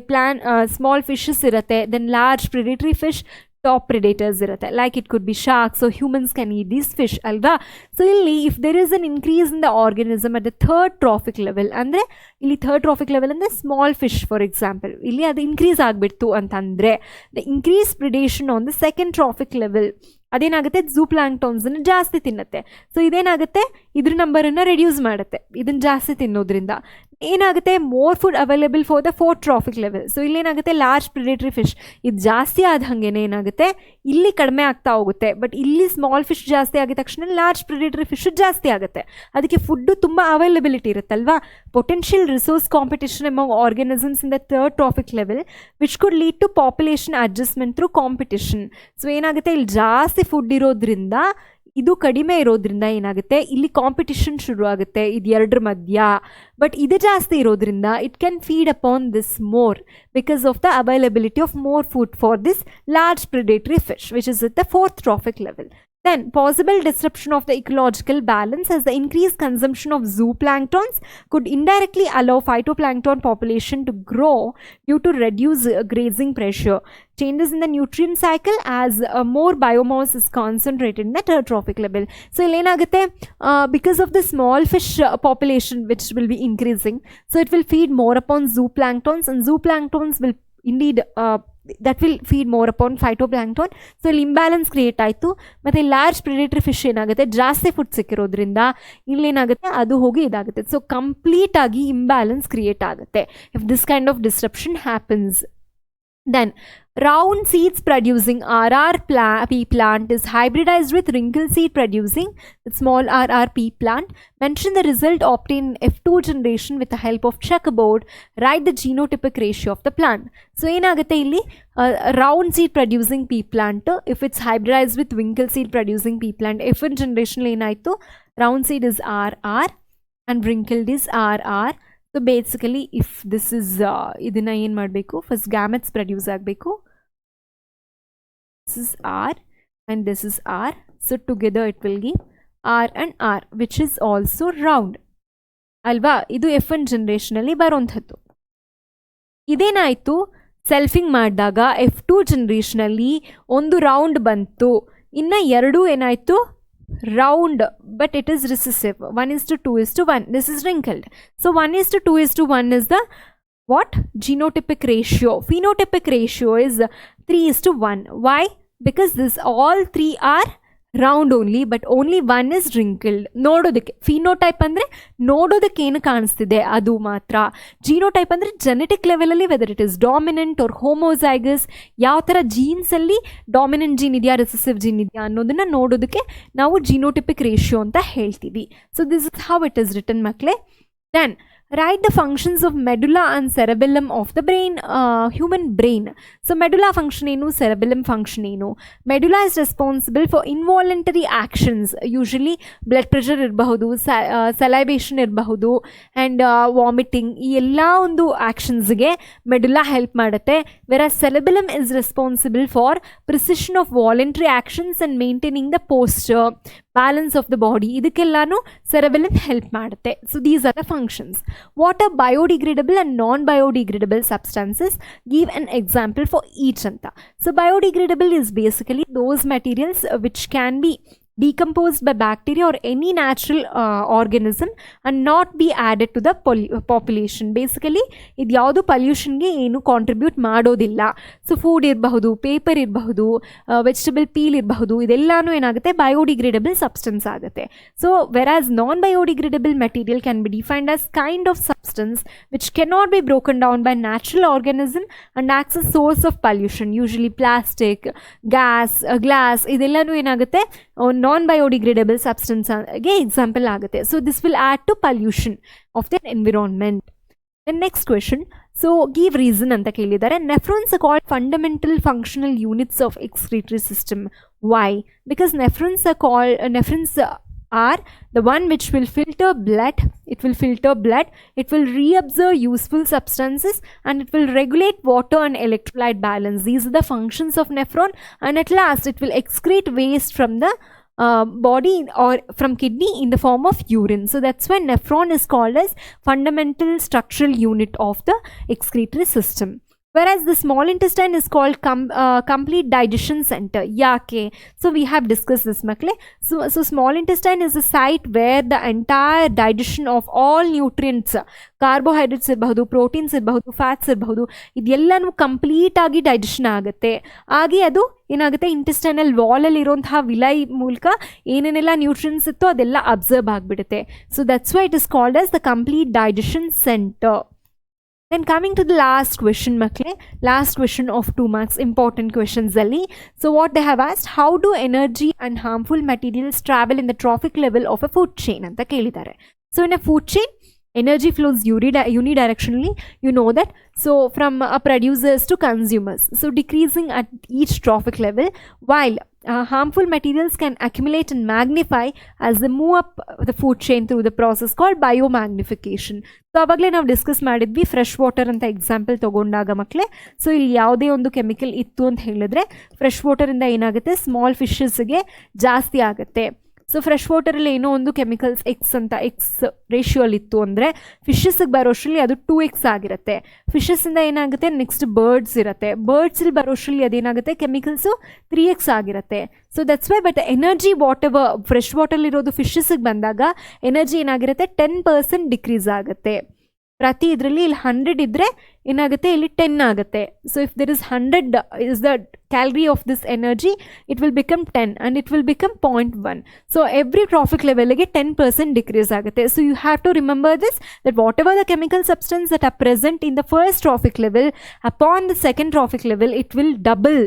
small fishes ಇರುತ್ತೆ, then large predatory fish, top predators ಇರುತ್ತೆ, like it could be shark. So humans can eat these fish ಅಲ್ವಾ. So ಇಲ್ಲಿ if there is an increase in the organism at the third trophic level, ಅಂದರೆ ಇಲ್ಲಿ third trophic level ಅಂದರೆ small fish for example, ಇಲ್ಲಿ ಅದು increase ಆಗಿಬಿಡ್ತು ಅಂತಂದರೆ the increase predation on the second trophic level ಅದೇನಾಗುತ್ತೆ, ಝೂ ಪ್ಲಾಂಕ್ಟಾನ್ಸನ್ನು ಜಾಸ್ತಿ ತಿನ್ನುತ್ತೆ. ಸೊ ಇದೇನಾಗುತ್ತೆ, ಇದ್ರ ನಂಬರನ್ನು ರೆಡ್ಯೂಸ್ ಮಾಡುತ್ತೆ ಇದನ್ನು ಜಾಸ್ತಿ ತಿನ್ನೋದ್ರಿಂದ. ಏನಾಗುತ್ತೆ, more food available for the fourth trophic level. So ಇಲ್ಲೇನಾಗುತ್ತೆ, ಲಾರ್ಜ್ ಪ್ರಿಡೇಟರಿ ಫಿಶ್ ಇದು ಜಾಸ್ತಿ ಆದ ಹಾಗೆ ಏನಾಗುತ್ತೆ, ಇಲ್ಲಿ ಕಡಿಮೆ ಆಗ್ತಾ ಹೋಗುತ್ತೆ. ಬಟ್ ಇಲ್ಲಿ ಸ್ಮಾಲ್ ಫಿಶ್ ಜಾಸ್ತಿ ಆಗಿದ ತಕ್ಷಣ ಲಾರ್ಜ್ ಪ್ರಿಡೇಟರಿ ಫಿಶ್ ಜಾಸ್ತಿ ಆಗುತ್ತೆ. ಅದಕ್ಕೆ ಫುಡ್ಡು ತುಂಬ ಅವೈಲಬಿಲಿಟಿ ಇರುತ್ತಲ್ವಾ. Potential resource competition among organisms in the third trophic level which could lead to population adjustment through competition. So ಏನಾಗುತ್ತೆ, ಇಲ್ಲಿ ಜಾಸ್ತಿ ಫುಡ್ ಇರೋದ್ರಿಂದ, ಇದು ಕಡಿಮೆ ಇರೋದ್ರಿಂದ ಏನಾಗುತ್ತೆ, ಇಲ್ಲಿ ಕಾಂಪಿಟಿಷನ್ ಶುರು ಆಗುತ್ತೆ ಇದು ಎರಡರ ಮಧ್ಯ. ಬಟ್ ಇದು ಜಾಸ್ತಿ ಇರೋದ್ರಿಂದ it can feed upon this more because of the availability of more food for this large predatory fish which is at the fourth trophic level. Then possible disruption of the ecological balance as the increased consumption of zooplanktons could indirectly allow phytoplankton population to grow due to reduced grazing pressure. Changes in the nutrient cycle as more biomass is concentrated in the third trophic level. So illenagutte, because of the small fish population which will be increasing, so it will feed more upon zooplanktons, and zooplanktons will indeed that will feed more upon phytoplankton. So ಇಲ್ಲಿ imbalance create ಆಯಿತು. ಮತ್ತು large predatory fish ಏನಾಗುತ್ತೆ, ಜಾಸ್ತಿ food ಸಿಕ್ಕಿರೋದ್ರಿಂದ ಇಲ್ಲೇನಾಗುತ್ತೆ, ಅದು ಹೋಗಿ ಇದಾಗುತ್ತೆ. So ಕಂಪ್ಲೀಟಾಗಿ imbalance create ಆಗುತ್ತೆ if this kind of disruption happens. Then round seeds producing RRP plant is hybridized with wrinkle seed producing small RRP plant. Mention the result obtained in F2 generation with the help of checkerboard. Write the genotypic ratio of the plant. So ಏನಾಗುತ್ತೆ ಇಲ್ಲಿ, round seed producing pea plant if it's hybridized with wrinkle seed producing pea plant, F1 generation ಏನಾಯಿತು, round seed is RR and wrinkled is RR. So basically if this is ಇದನ್ನು ಏನು ಮಾಡಬೇಕು, first gametes produce ಆಗಬೇಕು. This is R and this is R. So together it will give R and R which is also round ಅಲ್ವಾ. ಇದು F1 ಜನ್ರೇಷನಲ್ಲಿ ಬರೋಂಥದ್ದು. ಇದೇನಾಯಿತು, ಸೆಲ್ಫಿಂಗ್ ಮಾಡಿದಾಗ F2 ಜನ್ರೇಷನಲ್ಲಿ ಒಂದು ರೌಂಡ್ ಬಂತು, ಇನ್ನು ಎರಡು ಏನಾಯಿತು round, but it is recessive, 1:2:1. This is wrinkled. So 1:2:1 is the what? Genotypic ratio. Phenotypic ratio is 3:1. Why? Because this all three are round only, but only one is wrinkled. ನೋಡೋದಕ್ಕೆ phenotype ಅಂದರೆ ನೋಡೋದಕ್ಕೆ ಏನು ಕಾಣಿಸ್ತಿದೆ ಅದು ಮಾತ್ರ. Genotype ಅಂದರೆ genetic ಲೆವೆಲಲ್ಲಿ whether it is dominant or homozygous, ಯಾವ ಥರ ಜೀನ್ಸಲ್ಲಿ ಡಾಮಿನೆಂಟ್ ಜೀನ್ ಇದೆಯಾ ರೆಸೆಸಿವ್ ಜೀನ್ ಇದೆಯಾ ಅನ್ನೋದನ್ನು ನೋಡೋದಕ್ಕೆ ನಾವು ಜೀನೋಟಿಪಿಕ್ ರೇಷಿಯೋ ಅಂತ ಹೇಳ್ತೀವಿ. So this is how it is written ಮಕ್ಕಳೇ. Then write the functions of medulla and cerebellum of the brain, human brain. So medulla function ಏನು, cerebellum function ಏನು. medulla is responsible for involuntary actions, usually blood pressure ಇರಬಹುದು, salivation ಇರಬಹುದು, and vomiting, ಈ ಎಲ್ಲ ಒಂದು ಆ್ಯಕ್ಷನ್ಸ್ಗೆ medulla help ಮಾಡುತ್ತೆ. whereas cerebellum is responsible for precision of voluntary actions and maintaining the posture, balance of the body, ಇದಕ್ಕೆಲ್ಲಾನು cerebellum help ಮಾಡುತ್ತೆ. So these are the functions. What are biodegradable and non-biodegradable substances? Give an example for each anta. So biodegradable is basically those materials which can be decomposed by bacteria or any natural organism and not be added to the population. Basically ಇದು ಯಾವುದು ಪಲ್ಯೂಷನ್ಗೆ ಏನು contribute ಮಾಡೋದಿಲ್ಲ. So food ಇರಬಹುದು, paper ಇರಬಹುದು, vegetable peel ಇರಬಹುದು, ಇದೆಲ್ಲನೂ ಏನಾಗುತ್ತೆ, biodegradable substance ಆಗುತ್ತೆ. So whereas non biodegradable material can be defined as kind of substance which cannot be broken down by natural organism and acts a source of pollution, usually plastic, glass ಇದೆಲ್ಲನೂ ಏನಾಗುತ್ತೆ non biodegradable ಸಬ್ಸ್ಟೆನ್ಸ್ಗೆ example ಆಗುತ್ತೆ. So this will add to pollution of the environment. Then next question. So give reason ಅಂತ ಕೇಳಿದ್ದಾರೆ. Nephrons are called fundamental functional units of excretory system. Why? Because nephrons are the one which will filter blood, it will reabsorb useful substances, and it will regulate water and electrolyte balance. These are the functions of nephron, and at last it will excrete waste from the body or from kidney in the form of urine. So that's why nephron is called as fundamental structural unit of the excretory system. Whereas the small intestine is called complete digestion center. Yake? So we have discussed this makle. So small intestine is a site where the entire digestion of all nutrients, carbohydrates ಇರಬಹುದು, proteins ಇರಬಹುದು, fats ಇರಬಹುದು, ಇದೆಲ್ಲನೂ complete ಆಗಿ digestion ಆಗುತ್ತೆ. ಹಾಗೆ ಅದು ಏನಾಗುತ್ತೆ, intestinal ವಾಲಲ್ಲಿ ಇರುವಂತಹ ವಿಲೈ ಮೂಲಕ ಏನೇನೆಲ್ಲ ನ್ಯೂಟ್ರಿಯನ್ಸ್ ಇತ್ತೋ ಅದೆಲ್ಲ ಅಬ್ಸರ್ವ್ ಆಗಿಬಿಡುತ್ತೆ. So that's why it is called as the complete digestion centre. Then coming to the last question, makle, last question of 2 marks, important questions alli. So what they have asked, how do energy and harmful materials travel in the trophic level of a food chain anta kelidare. So in a food chain, energy flows unidirectionally, you know that. So from producers to consumers, so decreasing at each trophic level, while harmful materials can accumulate and magnify as they move up the food chain through the process called biomagnification. So ಆವಾಗಲೇ ನಾವು discuss ಮಾಡಿದ್ವಿ fresh water ಅಂತ example ತೊಗೊಂಡಾಗ ಮಕ್ಕಳೇ. So ಇಲ್ಲಿ ಯಾವುದೇ ಒಂದು chemical ಇತ್ತು ಅಂತ ಹೇಳಿದ್ರೆ ಫ್ರೆಶ್ ವಾಟರಿಂದ ಏನಾಗುತ್ತೆ, ಸ್ಮಾಲ್ ಫಿಶಸ್ಗೆ ಜಾಸ್ತಿ ಆಗುತ್ತೆ. ಸೊ ಫ್ರೆಶ್ ವಾಟರಲ್ಲಿ ಏನೋ ಒಂದು ಕೆಮಿಕಲ್ಸ್ ಎಕ್ಸ್ ರೇಷಿಯೋಲಿ ಇತ್ತು ಅಂದರೆ ಫಿಶಸ್ಗೆ ಬರೋಷ್ಟರಲ್ಲಿ ಅದು 2x ಆಗಿರುತ್ತೆ. ಫಿಶಸ್ಸಿಂದ ಏನಾಗುತ್ತೆ, ನೆಕ್ಸ್ಟ್ ಬರ್ಡ್ಸ್ ಇರುತ್ತೆ, ಬರ್ಡ್ಸಲ್ಲಿ ಬರೋಷ್ಟರಲ್ಲಿ ಅದೇನಾಗುತ್ತೆ, ಕೆಮಿಕಲ್ಸು 3x ಆಗಿರುತ್ತೆ. So that's why but energy whatever fresh ವಾಟರ್ಲಿರೋದು ಫಿಶಸ್ಗೆ ಬಂದಾಗ ಎನರ್ಜಿ ಏನಾಗಿರುತ್ತೆ, 10% ಡಿಕ್ರೀಸ್ ಆಗುತ್ತೆ. ಪ್ರತಿ ಇದರಲ್ಲಿ ಇಲ್ಲಿ 100 ಇದ್ದರೆ ಏನಾಗುತ್ತೆ, ಇಲ್ಲಿ 10 ಆಗುತ್ತೆ. So if there is 100 is the calorie of this energy, it will become 10 and it will become 0.1. So every trophic level ಗೆ 10% decrease ಆಗುತ್ತೆ. So you have to remember this, that whatever the chemical substance that are present in the first trophic level, upon the second trophic level it will double.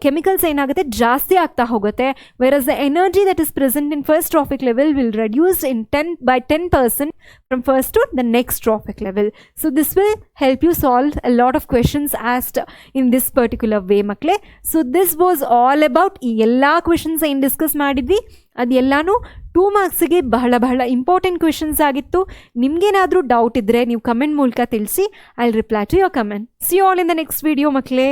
Chemicals ಏನಾಗುತ್ತೆ, ಜಾಸ್ತಿ ಆಗ್ತಾ ಹೋಗುತ್ತೆ. Whereas the energy that is present in first trophic level will reduce in 10% from first to the next trophic level. So this will help you solve a lot of questions asked in this particular way, makle. So this was all about ಈ ಎಲ್ಲ questions ಏನು discuss ಮಾಡಿದ್ವಿ ಅದೆಲ್ಲನೂ 2 ಮಾರ್ಕ್ಸಿಗೆ ಬಹಳ important questions ಆಗಿತ್ತು. ನಿಮಗೇನಾದರೂ doubt ಇದ್ದರೆ ನೀವು comment ಮೂಲಕ ತಿಳಿಸಿ. I will reply to your comment. See you all in the next video ಮಕ್ಕಳೇ.